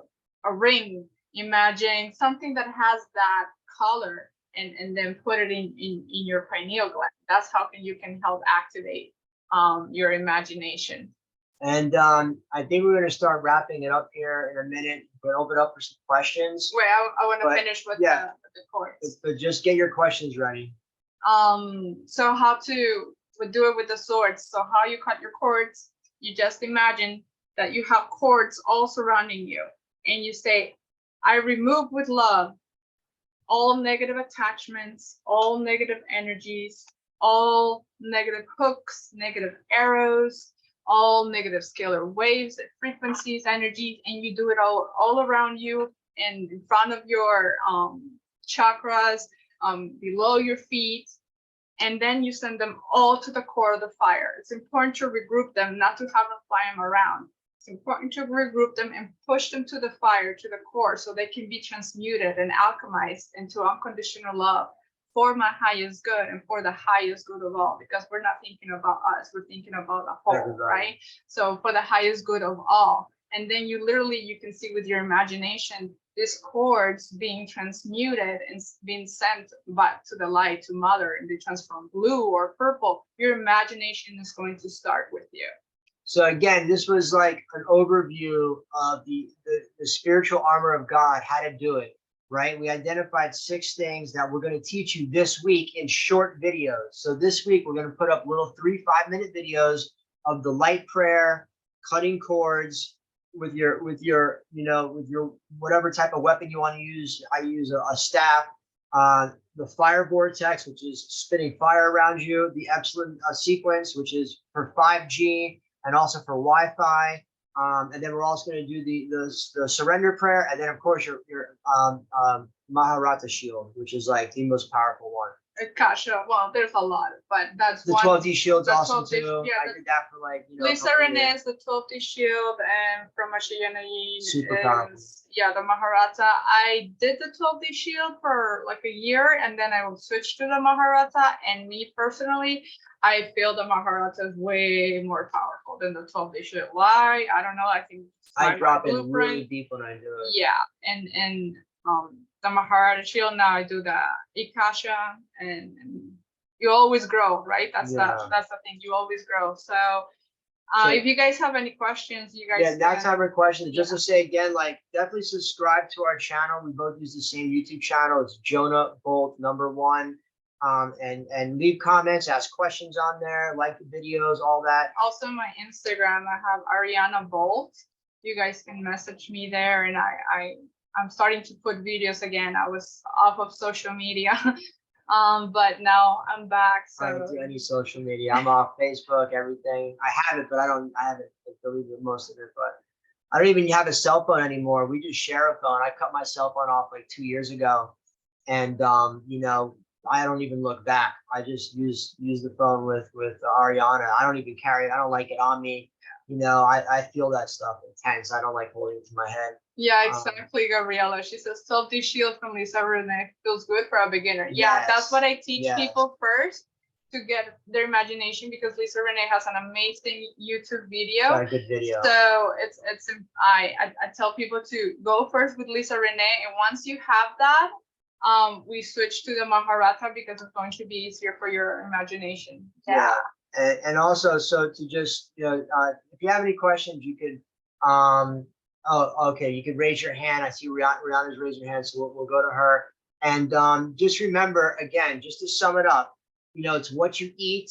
ring, imagine something that has that color, and then put it in your pineal gland. That's how you can help activate your imagination. And I think we're going to start wrapping it up here in a minute. We'll open up for some questions. Wait, I want to finish with the chords. But just get your questions ready. So how to do it with the swords. So how you cut your cords, you just imagine that you have cords all surrounding you, and you say, I remove with love all negative attachments, all negative energies, all negative hooks, negative arrows, all negative scalar waves, frequencies, energies, and you do it all around you and in front of your chakras, below your feet, and then you send them all to the core of the fire. It's important to regroup them, not to have them fly them around. It's important to regroup them and push them to the fire, to the core, so they can be transmuted and alchemized into unconditional love for my highest good and for the highest good of all, because we're not thinking about us, we're thinking about the whole, right? So for the highest good of all. And then you can see with your imagination, these cords being transmuted and being sent back to the light, to mother, and they transform blue or purple. Your imagination is going to start with you. So again, this was like an overview of the spiritual armor of God, how to do it, right? We identified 6 things that we're going to teach you this week in short videos. So this week, we're going to put up little 3-5 minute videos of the light prayer, cutting cords, with your whatever type of weapon you want to use. I use a staff, the fire vortex, which is spinning fire around you, the Epsilon sequence, which is for 5G and also for Wi-Fi, and then we're also going to do the surrender prayer, and then of course your Maharata shield, which is like the most powerful one. Kasha, well, there's a lot, but that's the one. 12D shield's awesome 12D, too. yeah, I did that for like, Lisa Renee's the 12D shield, and from Ashayanayi Super powerful. Yeah, the Maharata. I did the 12D shield for like a year, and then I will switch to the Maharata. And me personally, I feel the Maharata is way more powerful than the 12D shield. Why? I don't know. I think I drop in really deep when I do it. Yeah, and the Maharata shield, now I do the Ikasha, and you always grow, right? That's the thing, you always grow. So if you guys have any questions, you guys that's our question. Just to say again, like, definitely subscribe to our channel. We both use the same YouTube channel. It's Jonah Bolt #1. And leave comments, ask questions on there, like the videos, all that. Also my Instagram, I have Ariana Bolt. You guys can message me there, and I'm starting to put videos again. I was off of social media, but now I'm back. So I don't do any social media. I'm off Facebook, everything. I have it, but I haven't deleted most of it. But I don't even have a cell phone anymore. We just share a phone. I cut my cell phone off like 2 years ago, and I don't even look back. I just use the phone with Ariana. I don't even carry it. I don't like it on me. I feel that stuff intense. I don't like holding it to my head. Yeah, exactly, Gabriela. She says 12D shield from Lisa Renee feels good for a beginner. Yeah, Yes. That's what I teach people first, to get their imagination, because Lisa Renee has an amazing YouTube video. Got a good video. So I tell people to go first with Lisa Renee, and once you have that, we switch to the Maharata, because it's going to be easier for your imagination. Yeah. And also, so to just, if you have any questions, you could, you could raise your hand. I see Rihanna's raising her hand, so we'll go to her. And just remember, again, just to sum it up, it's what you eat,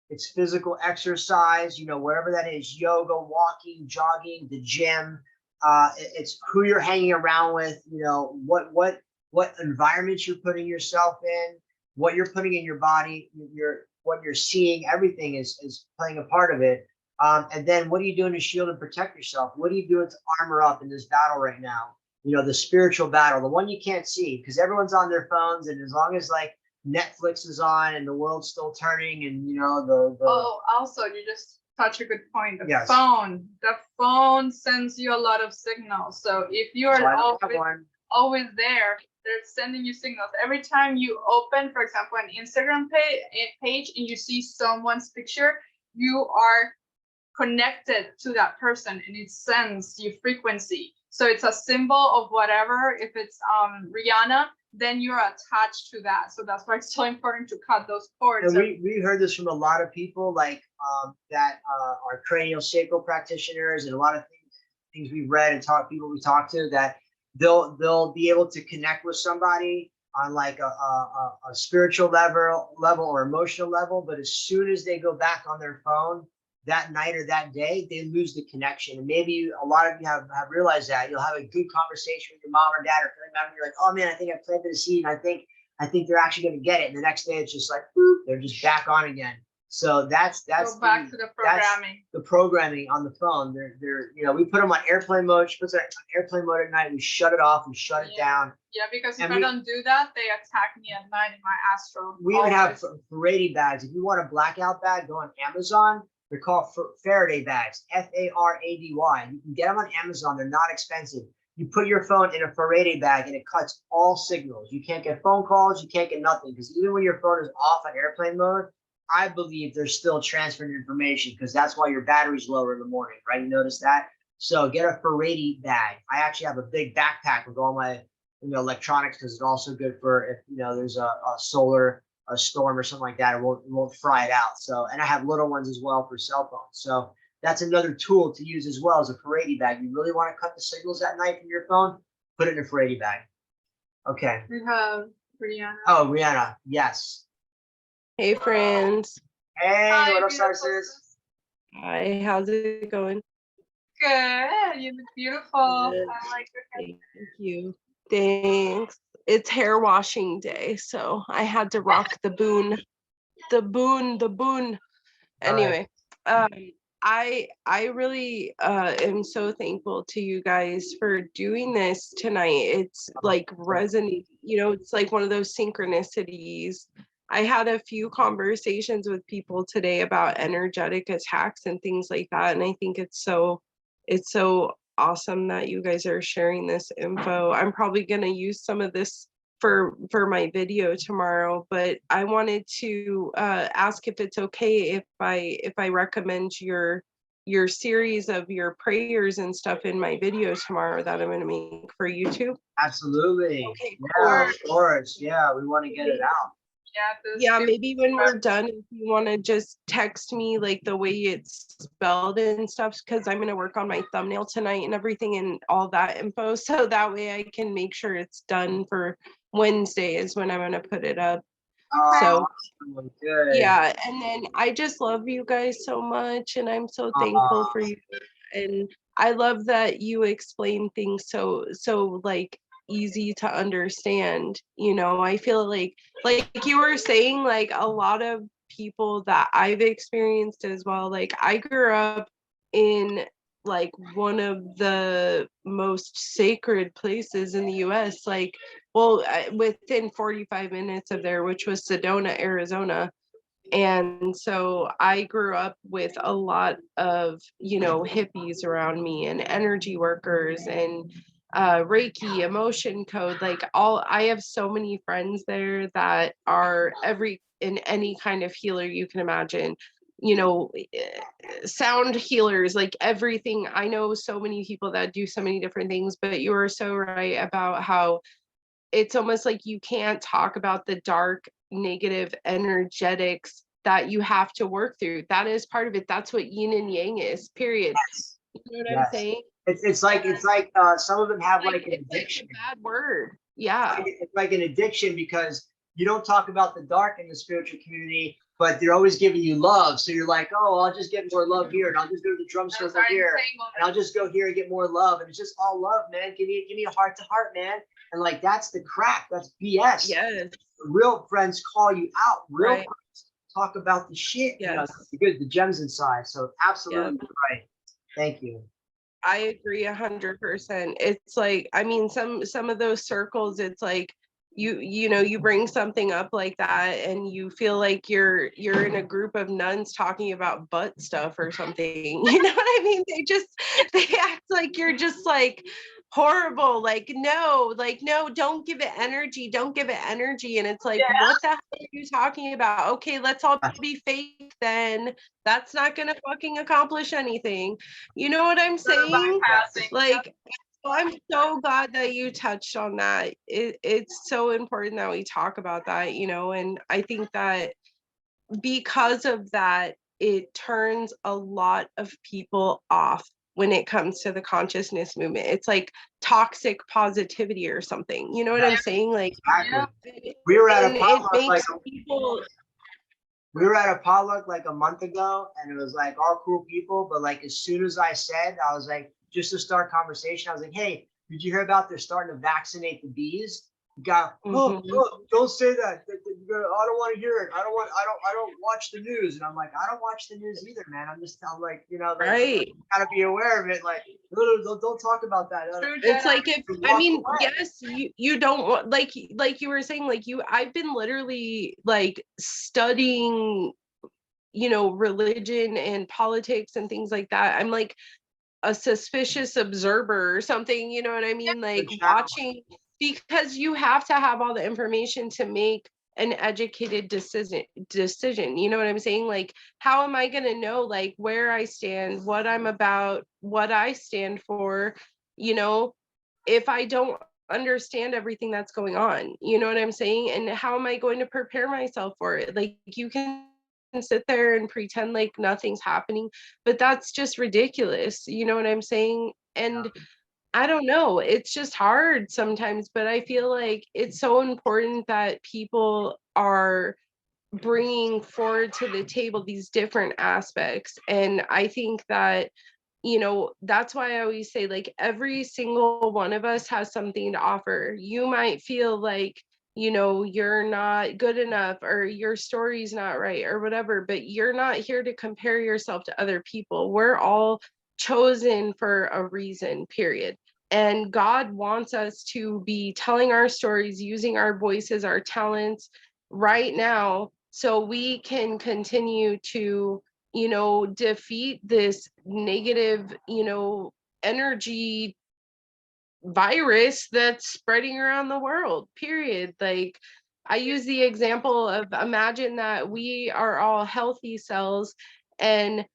it's physical exercise, wherever that is, yoga, walking, jogging, the gym, it's who you're hanging around with, what environments you're putting yourself in, what you're putting in your body, what you're seeing, everything is playing a part of it. And then what are you doing to shield and protect yourself? What are you doing to armor up in this battle right now? The spiritual battle, the one you can't see, because everyone's on their phones, and as long as like Netflix is on and the world's still turning, and also you just touch a good point. The phone sends you a lot of signals. So if you're always there, they're sending you signals. Every time you open, for example, an Instagram page and you see someone's picture, you are connected to that person, and it sends you frequency. So it's a symbol of whatever. If it's Rihanna, then you're attached to that. So that's why it's so important to cut those cords. And we heard this from a lot of people, like that are cranial sacral practitioners, and a lot of things we've read and people we talked to, that they'll be able to connect with somebody on like a spiritual level or emotional level, but as soon as they go back on their phone that night or that day, they lose the connection. And maybe a lot of you have realized that. You'll have a good conversation with your mom or dad or family member. You're like, oh man, I think I planted a seed, and I think they're actually going to get it. And the next day it's just like, boop, they're just back on again. So that's Go back to the programming. The programming on the phone. They're you know, we put them on airplane mode. She puts it on airplane mode at night. We shut it off. We shut it down. Yeah, because if I don't do that, they attack me at night in my Astro. We even have Faraday bags. If you want a blackout bag, go on Amazon. They're called Faraday bags, Faraday. You can get them on Amazon. They're not expensive. You put your phone in a Faraday bag and it cuts all signals. You can't get phone calls. You can't get nothing, because even when your phone is off on airplane mode, I believe they're still transferring information, because that's why your battery's lower in the morning, right? You notice that? So get a Faraday bag. I actually have a big backpack with all my electronics, because it's also good for if there's a solar storm or something like that. It won't fry it out. So, and I have little ones as well for cell phones. So that's another tool to use as well as a Faraday bag. You really want to cut the signals at night from your phone? Put it in a Faraday bag. Okay. We have Rihanna. Oh, Rihanna. Yes. Hey, friends. Hey, Hi, what up, beautiful sis? Hi, how's it going? Good. You look beautiful. Good. I like your hair. Thank you. Thanks. It's hair washing day, so I had to rock the boon. The boon. Anyway, I really am so thankful to you guys for doing this tonight. It's like resonating, it's like one of those synchronicities. I had a few conversations with people today about energetic attacks and things like that, and I think it's so awesome that you guys are sharing this info. I'm probably going to use some of this for my video tomorrow, but I wanted to ask if it's okay if I recommend your series of your prayers and stuff in my video tomorrow that I'm going to make for YouTube. Absolutely. Okay, Yeah, cool. of course. Yeah, we want to get it out. Yeah, maybe when we're done, if you want to just text me like the way it's spelled and stuff, because I'm going to work on my thumbnail tonight and everything and all that info, so that way I can make sure it's done for Wednesday is when I'm going to put it up. So good. Yeah, and then I just love you guys so much, and I'm so thankful for you. And I love that you explain things so like easy to understand. I feel like you were saying, like a lot of people that I've experienced as well, like I grew up in like one of the most sacred places in the US, like within 45 minutes of there, which was Sedona, Arizona. And so I grew up with a lot of, hippies around me and energy workers and Reiki, emotion code, I have so many friends there that are in any kind of healer you can imagine, sound healers, like everything. I know so many people that do so many different things, but you are so right about how it's almost like you can't talk about the dark, negative energetics that you have to work through. That is part of it. That's what yin and yang is, period. Yes. You know what I'm saying? It's like some of them have like an addiction. Like a bad word. Yeah. It's like an addiction, because you don't talk about the dark in the spiritual community, but they're always giving you love. So you're like, oh, I'll just get more love here, and I'll just go to the drum circle here, and I'll just go here and get more love, and it's just all love, man. Give me a heart to heart, man. And like that's the crap. That's BS. Yes. Real friends call you out. Real Right. friends talk about the shit. Yes. The gems inside. So absolutely right. Thank you. I agree 100%. It's like, I mean, some of those circles, it's like you bring something up like that and you feel like you're in a group of nuns talking about butt stuff or something. You know what I mean? They act like you're just like horrible, like no, don't give it energy, and it's like, what the hell are you talking about? Okay, let's all be fake then. That's not gonna fucking accomplish anything. You know what I'm saying? Like, I'm so glad that you touched on that. It's so important that we talk about that, and I think that because of that, it turns a lot of people off when it comes to the consciousness movement. It's like toxic positivity or something. You know what I'm saying? Like, we were at a potluck like a month ago, and it was like all cool people, but like as soon as I said, I was like, just to start conversation, I was like, hey, did you hear about they're starting to vaccinate the bees? got, oh, Mhm. oh, don't say that. I don't want to hear it. I don't watch the news. And I'm like, I don't watch the news either, man. I'm like, like, Right. gotta be aware of it. Like, no, don't talk about that. True, It's Jedi. like, if To I walk mean, away. yes, you don't want, like you were saying, like, I've been literally like studying, religion and politics and things like that. I'm like a suspicious observer or something, you know what I mean? Like, Good channel. watching, because you have to have all the information to make an educated decision. You know what I'm saying? Like, how am I going to know, like, where I stand, what I'm about, what I stand for, you know, if I don't understand everything that's going on? You know what I'm saying? And how am I going to prepare myself for it? Like, you can sit there and pretend like nothing's happening, but that's just ridiculous. You know what I'm saying? And I don't know, it's just hard sometimes, but I feel like it's so important that people are bringing forward to the table these different aspects. And I think that, that's why I always say, like, every single one of us has something to offer. You might feel like, you're not good enough, or your story's not right, or whatever, but you're not here to compare yourself to other people. We're all chosen for a reason, period. And God wants us to be telling our stories, using our voices, our talents right now, so we can continue to, defeat this negative, energy virus that's spreading around the world, period. Like, I use the example of, imagine that we are all healthy cells, and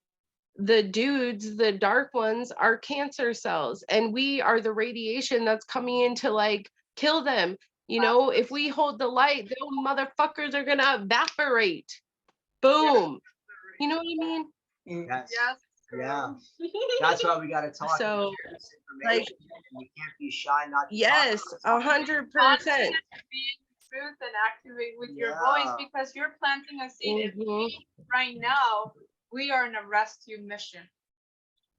the dudes, the dark ones, are cancer cells, and we are the radiation that's coming in to, like, kill them. If we hold the light, those motherfuckers are gonna evaporate. Boom. You know what I mean? Yes. Yes. Yeah. That's why we got to talk and So, share this like, information. You can't be shy not to talk yes, about it. 100%. Be in truth and activate with your voice, Yeah. because you're planting a seed. And Mhm, right now, we are in a rescue mission.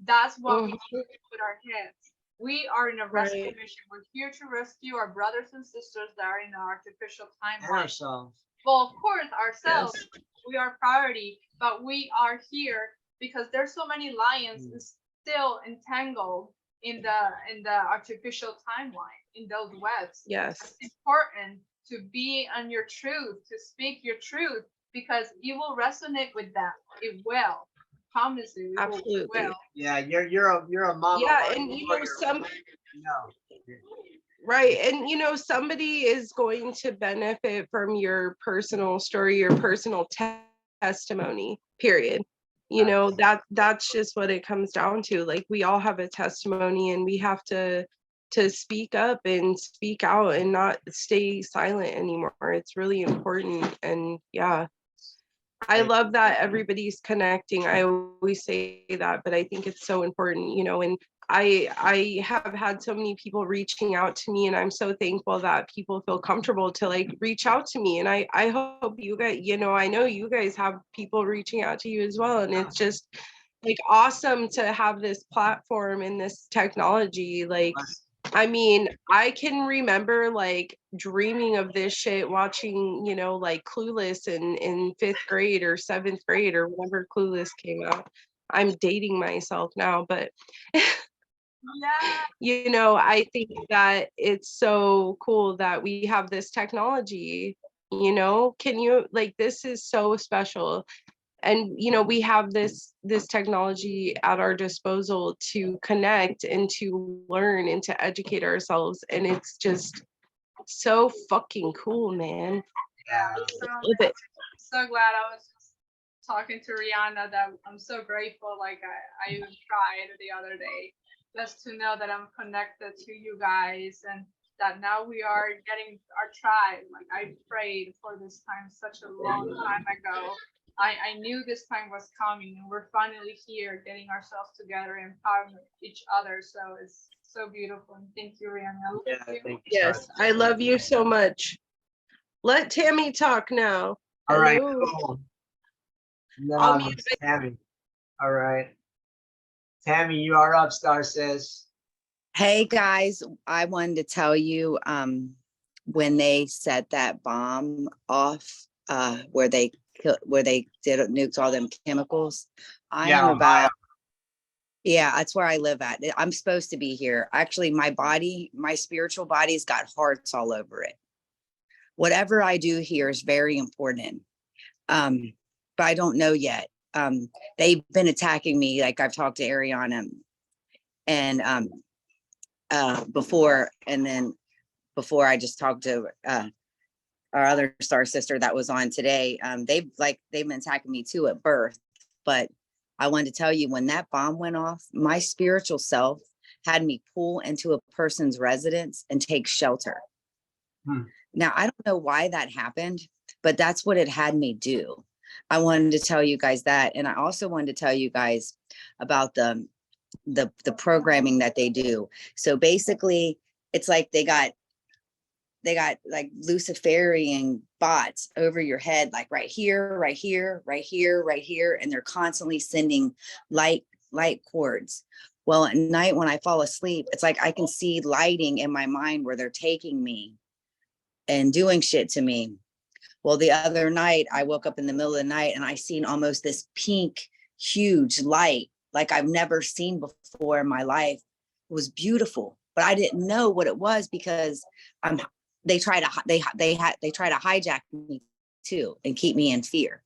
That's what we mhm, do with our heads. We are in a rescue right. mission. We're here to rescue our brothers and sisters that are in our artificial And timeline. ourselves. Well, of course, Yes. ourselves, we are priority, but we are here because there's so many lions still entangled in the artificial timeline, in those webs. Yes. It's important to be on your truth, to speak your truth, because it will resonate with them. It will. Promise you, it will. Absolutely. Yeah, you're a mama. Yeah, warrior, and warrior. No. right, and somebody is going to benefit from your personal story, your personal testimony, period. That's just what it comes down to. Like, we all have a testimony, and we have to speak up and speak out and not stay silent anymore. It's really important. And yeah, I love that everybody's connecting. I always say that, but I think it's so important, and I have had so many people reaching out to me, and I'm so thankful that people feel comfortable to, like, reach out to me. And I hope you guys, I know you guys have people reaching out to you as well. And it's just, like, awesome to have this platform and this technology. Like, I mean, I can remember, like, dreaming of this shit, watching, like, Clueless in 5th grade or 7th grade, or whenever Clueless came out. I'm dating myself now, but Yeah. I think that it's so cool that we have this technology. Can you, like, this is so special. And we have this technology at our disposal to connect and to learn and to educate ourselves, and it's just so fucking cool, man. Yeah. Love it. So glad I was just talking to Rihanna, that I'm so grateful. Like, I even cried the other day just to know that I'm connected to you guys, and that now we are getting our tribe. Like, I prayed for this time such a long time ago. I knew this time was coming, and we're finally here getting ourselves together and empowering each other. So it's so beautiful. And thank you, Rihanna. Yeah, thank you. Yes, I love you so much. Let Tammy talk now. All right, Hello. cool. No, I'll mute it's Tammy. All right. Tammy, you are up, Star sis. Hey guys, I wanted to tell you when they set that bomb off, where they did nuked all them chemicals. I am about, yeah, that's where I live at. I'm supposed to be here. Actually, my spiritual body's got hearts all over it. Whatever I do here is very important. But I don't know yet. They've been attacking me. Like I've talked to Ariana and before, and then before I just talked to our other star sister that was on today. They've been attacking me too at birth. But I wanted to tell you, when that bomb went off, my spiritual self had me pull into a person's residence and take shelter. Now, I don't know why that happened, but that's what it had me do. I wanted to tell you guys that. And I also wanted to tell you guys about the programming that they do. So basically, it's like they got like Luciferian bots over your head, like right here, right here, right here, right here. And they're constantly sending light cords. Well, at night when I fall asleep, it's like I can see lighting in my mind where they're taking me and doing shit to me. Well, the other night I woke up in the middle of the night and I seen almost this pink, huge light like I've never seen before in my life. It was beautiful, but I didn't know what it was because they try to hijack me too and keep me in fear.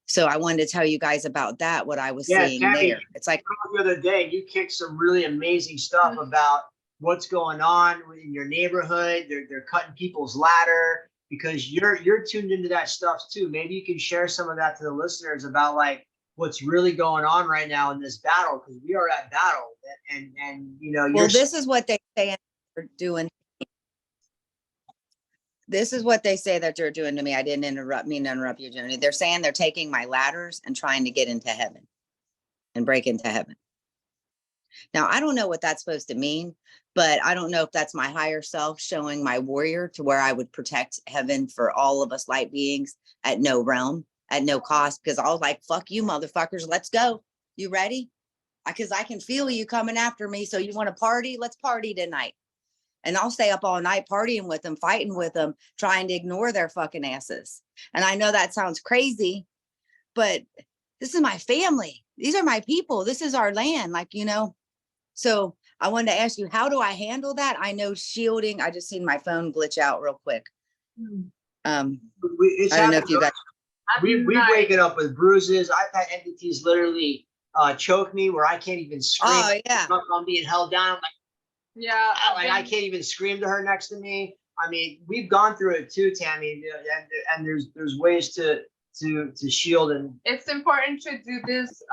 So I wanted to tell you guys about that, what I was seeing Tammy, there. It's like the other day you kicked some really amazing stuff about what's going on in your neighborhood. They're cutting people's ladder because you're tuned into that stuff too. Maybe you can share some of that to the listeners about like what's really going on right now in this battle, because we are at battle and you know. Well, this is what they say they're doing. This is what they say that they're doing to me. I didn't mean to interrupt you, Joni. They're saying they're taking my ladders and trying to get into heaven and break into heaven. Now, I don't know what that's supposed to mean, but I don't know if that's my higher self showing my warrior to where I would protect heaven for all of us light beings at no realm, at no cost, because I was like, fuck you, motherfuckers. Let's go. You ready? Because I can feel you coming after me. So you want to party? Let's party tonight. And I'll stay up all night partying with them, fighting with them, trying to ignore their fucking asses. And I know that sounds crazy, but this is my family. These are my people. This is our land, like, you know. So I wanted to ask you, how do I handle that? I know shielding. I just seen my phone glitch out real quick. I don't know if you guys. We wake it up with bruises. I've had entities literally choke me where I can't even scream. Oh yeah. I'm being held down. I'm like, yeah, I can't even scream to her next to me. I mean, we've gone through it too, Tammy, and there's ways to shield. And it's important to do this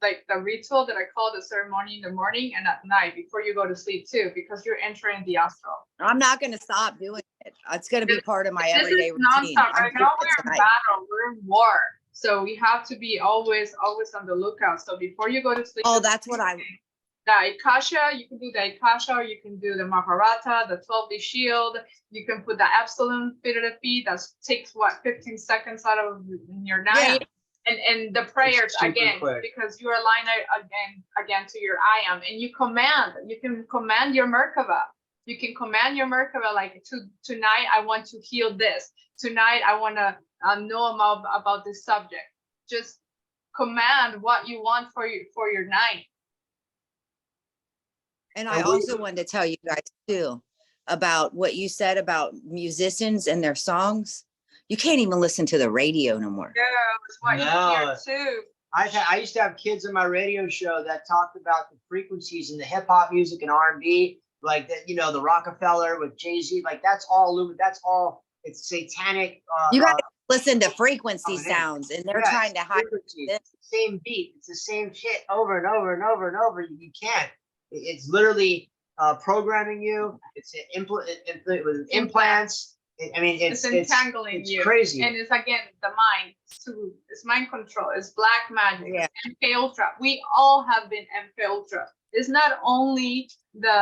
like the ritual that I call the ceremony in the morning and at night before you go to sleep too, because you're entering the astral. I'm not going to stop doing it. It's going to be part of my everyday routine. Nonstop. Right now we're in battle. We're in war, so we have to be always on the lookout. So before you go to sleep. Oh, that's what I. The Akasha, you can do the Akasha, or you can do the Mahabharata, the 12-day shield. You can put the Epsilon feet. That takes 15 seconds out of your night. Yeah. And the prayers again, because you align it again to your I am, and you can command your Merkaba. You can command your Merkaba like tonight I want to heal this. Tonight I want to know about this subject. Just command what you want for your night. And I also wanted to tell you guys too about what you said about musicians and their songs. You can't even listen to the radio no more. Yeah, that's what you hear too. I used to have kids on my radio show that talked about the frequencies in the hip hop music and R&B, like that, you know, the Rockefeller with Jay-Z, like that's all. It's satanic. You got to listen to frequency sounds, and they're trying to hide it. It's the same beat. It's the same shit over and over and over and over. You can't. It's literally programming you. It's with implants. It's entangling you. Crazy. And it's again the mind. It's mind control. It's black magic. Yeah. It's MK Ultra. We all have been MK Ultra. It's not only the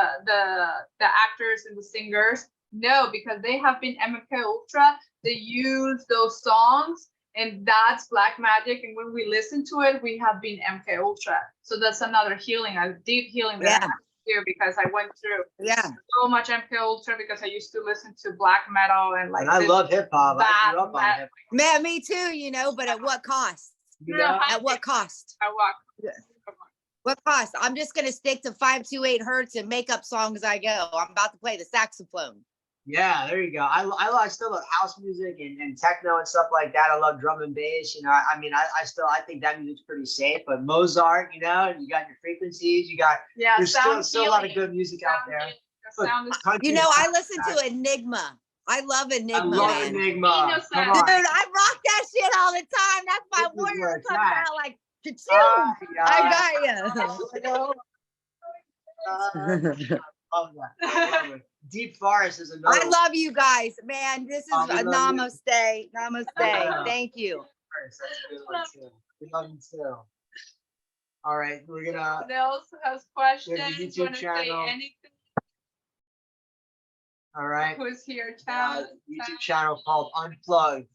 actors and the singers. No, because they have been MK Ultra. They use those songs. And that's black magic. And when we listen to it, we have been MK Ultra. So that's another healing, a deep healing. Yeah. you because I went through Yeah. so much MK Ultra because I used to listen to black metal and like And I this love hip hop. I bad grew up on metal. hip hop. Man, me too, you know, but at what cost? You Yeah. know? At what cost? I walk. Yeah. What cost? I'm just gonna stick to 528 hertz and make up songs as I go. I'm about to play the saxophone. Yeah, there you go. I still love house music and techno and stuff like that. I love drum and bass. You know, I mean, I think that music's pretty safe. But Mozart, you know, you got your frequencies. You got Yeah, there's sound still a lot of healing. good music out Sound there. healing. The Look, sound is country You know, is I not listen bad. to Enigma. I love I Enigma, love man. Enigma. Innocent. Come Dude, on. I rock that shit all the time. That's my This is where warrior it's comes at. out like, ka-choo. Yeah. I got you. Love that. I love it. Deep Forest is another I love you guys, man. This is Oh, we a love you. namaste. Namaste. Yeah. Thank you. one. That's a good one too. We love you too. All right, we're gonna. Anyone else has questions? YouTube Want to say channel. anything? All right. Who's here? YouTube channel called Unplugged.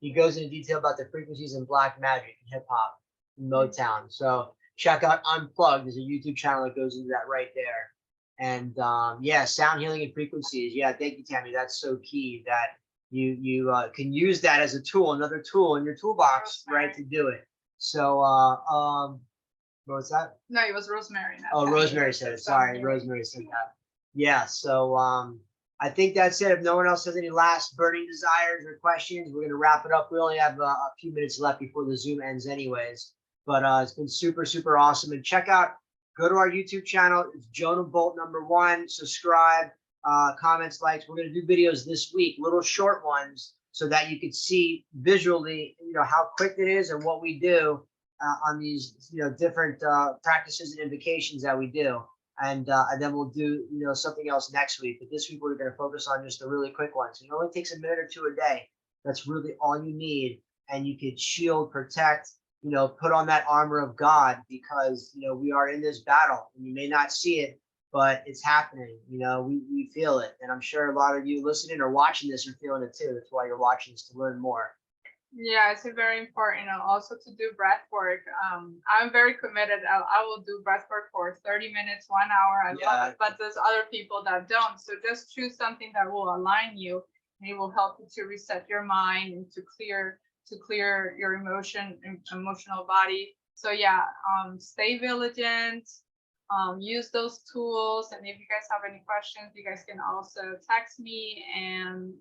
He goes into detail about the frequencies in black magic and hip hop in Motown. So check out Unplugged. There's a YouTube channel that goes into that right there. And yeah, sound healing and frequencies. Yeah, thank you, Tammy. That's so key that you can use that as a tool, another tool in your toolbox, right, to do it. So what was that? No, it was Rosemary. not Oh, Tammy. Rosemary said it. Sorry, Rosemary said that. Yeah, so I think that's it. If no one else has any last burning desires or questions, we're gonna wrap it up. We only have a few minutes left before the Zoom ends anyways. But it's been super, super awesome. And check out, go to our YouTube channel. It's Jonah Bolt #1. Subscribe, comments, likes. We're gonna do videos this week, little short ones, so that you could see visually, you know, how quick it is and what we do on these, you know, different practices and invocations that we do. And then we'll do, you know, something else next week. But this week we're going to focus on just the really quick ones. It only takes a minute or two a day. That's really all you need. And you could shield, protect, you know, put on that armor of God, because, you know, we are in this battle and you may not see it, but it's happening. You know, we feel it. And I'm sure a lot of you listening or watching this are feeling it too. That's why you're watching this, to learn more. Yeah, it's very important. And also to do breath work. I'm very committed. I will do breath work for 30 minutes, 1 hour. I love it. But there's other people that don't. So just choose something that will align you, and it will help you to reset your mind and to clear your emotional body. So yeah, stay vigilant. Use those tools. And if you guys have any questions, you guys can also text me and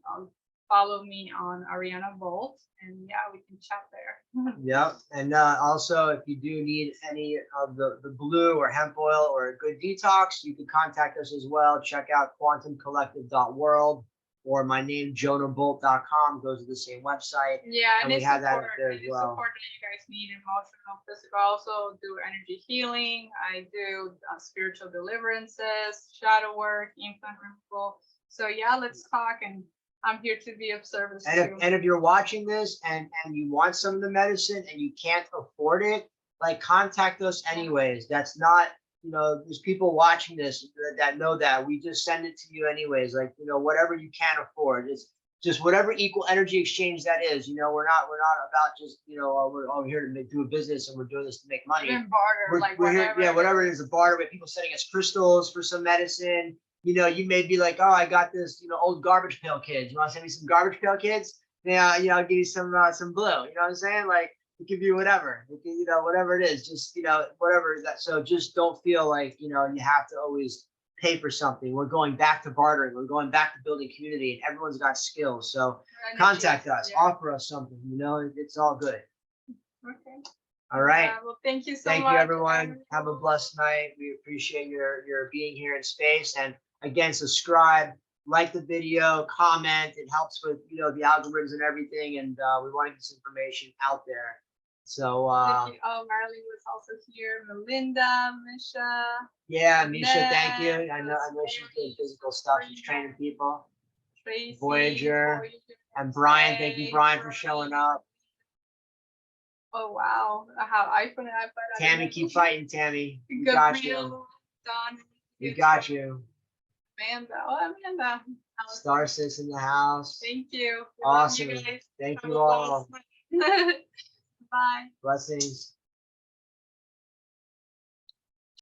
follow me on Ariana Bolt, and yeah, we can chat there. Yep. And also, if you do need any of the blue or hemp oil or a good detox, you can contact us as well. Check out quantumcollective.world, or my name, jonahbolt.com, goes to the same website. Yeah, And and we it's have that up support, there as it is well. support that you guys need, emotional, physical. I also do energy healing. I do spiritual deliverances, shadow work, implant removal. So yeah, let's talk, and I'm here to be of service too. And if you're watching this and you want some of the medicine and you can't afford it, like, contact us anyways. That's not, you know, there's people watching this that know that. We just send it to you anyways. Like, you know, whatever you can afford. It's just whatever equal energy exchange that is. You know, we're not about just, you know, we're all here to do a business and we're doing this to make money. Even barter, We're here, yeah, whatever it is, a barter with people sending us crystals for some medicine. You know, you may be like, oh, I got this, you know, old garbage pail kids. You want to send me some garbage pail kids? Yeah, you know, I'll give you some blue. You know what I'm saying? Like, it could be whatever. It could, you know, whatever it is, just, you know, whatever that. So just don't feel like, you know, you have to always pay for something. We're going back to bartering. We're going back to building community, and everyone's got skills. So contact us, offer us something. You know, it's all good. Okay. All right. Well, thank you so much. Thank you, everyone. Have a blessed night. We appreciate your being here in space. And again, subscribe, like the video, comment. It helps with, you know, the algorithms and everything. And we want to get this information out there. So thank you. Oh, Marley was also here. Melinda, Misha. Yeah, Misha, thank you. I know she's doing physical stuff. She's training people. Tracy, Voyager. And Brian, thank you, Brian, for showing up. Oh wow. I have iPhone and iPad. Tammy, keep fighting, Tammy. We got you. Don. We got you. Amanda. Oh, Amanda. Star Sis in the house. Thank you. Awesome. You guys. Thank you all. Bye. Blessings.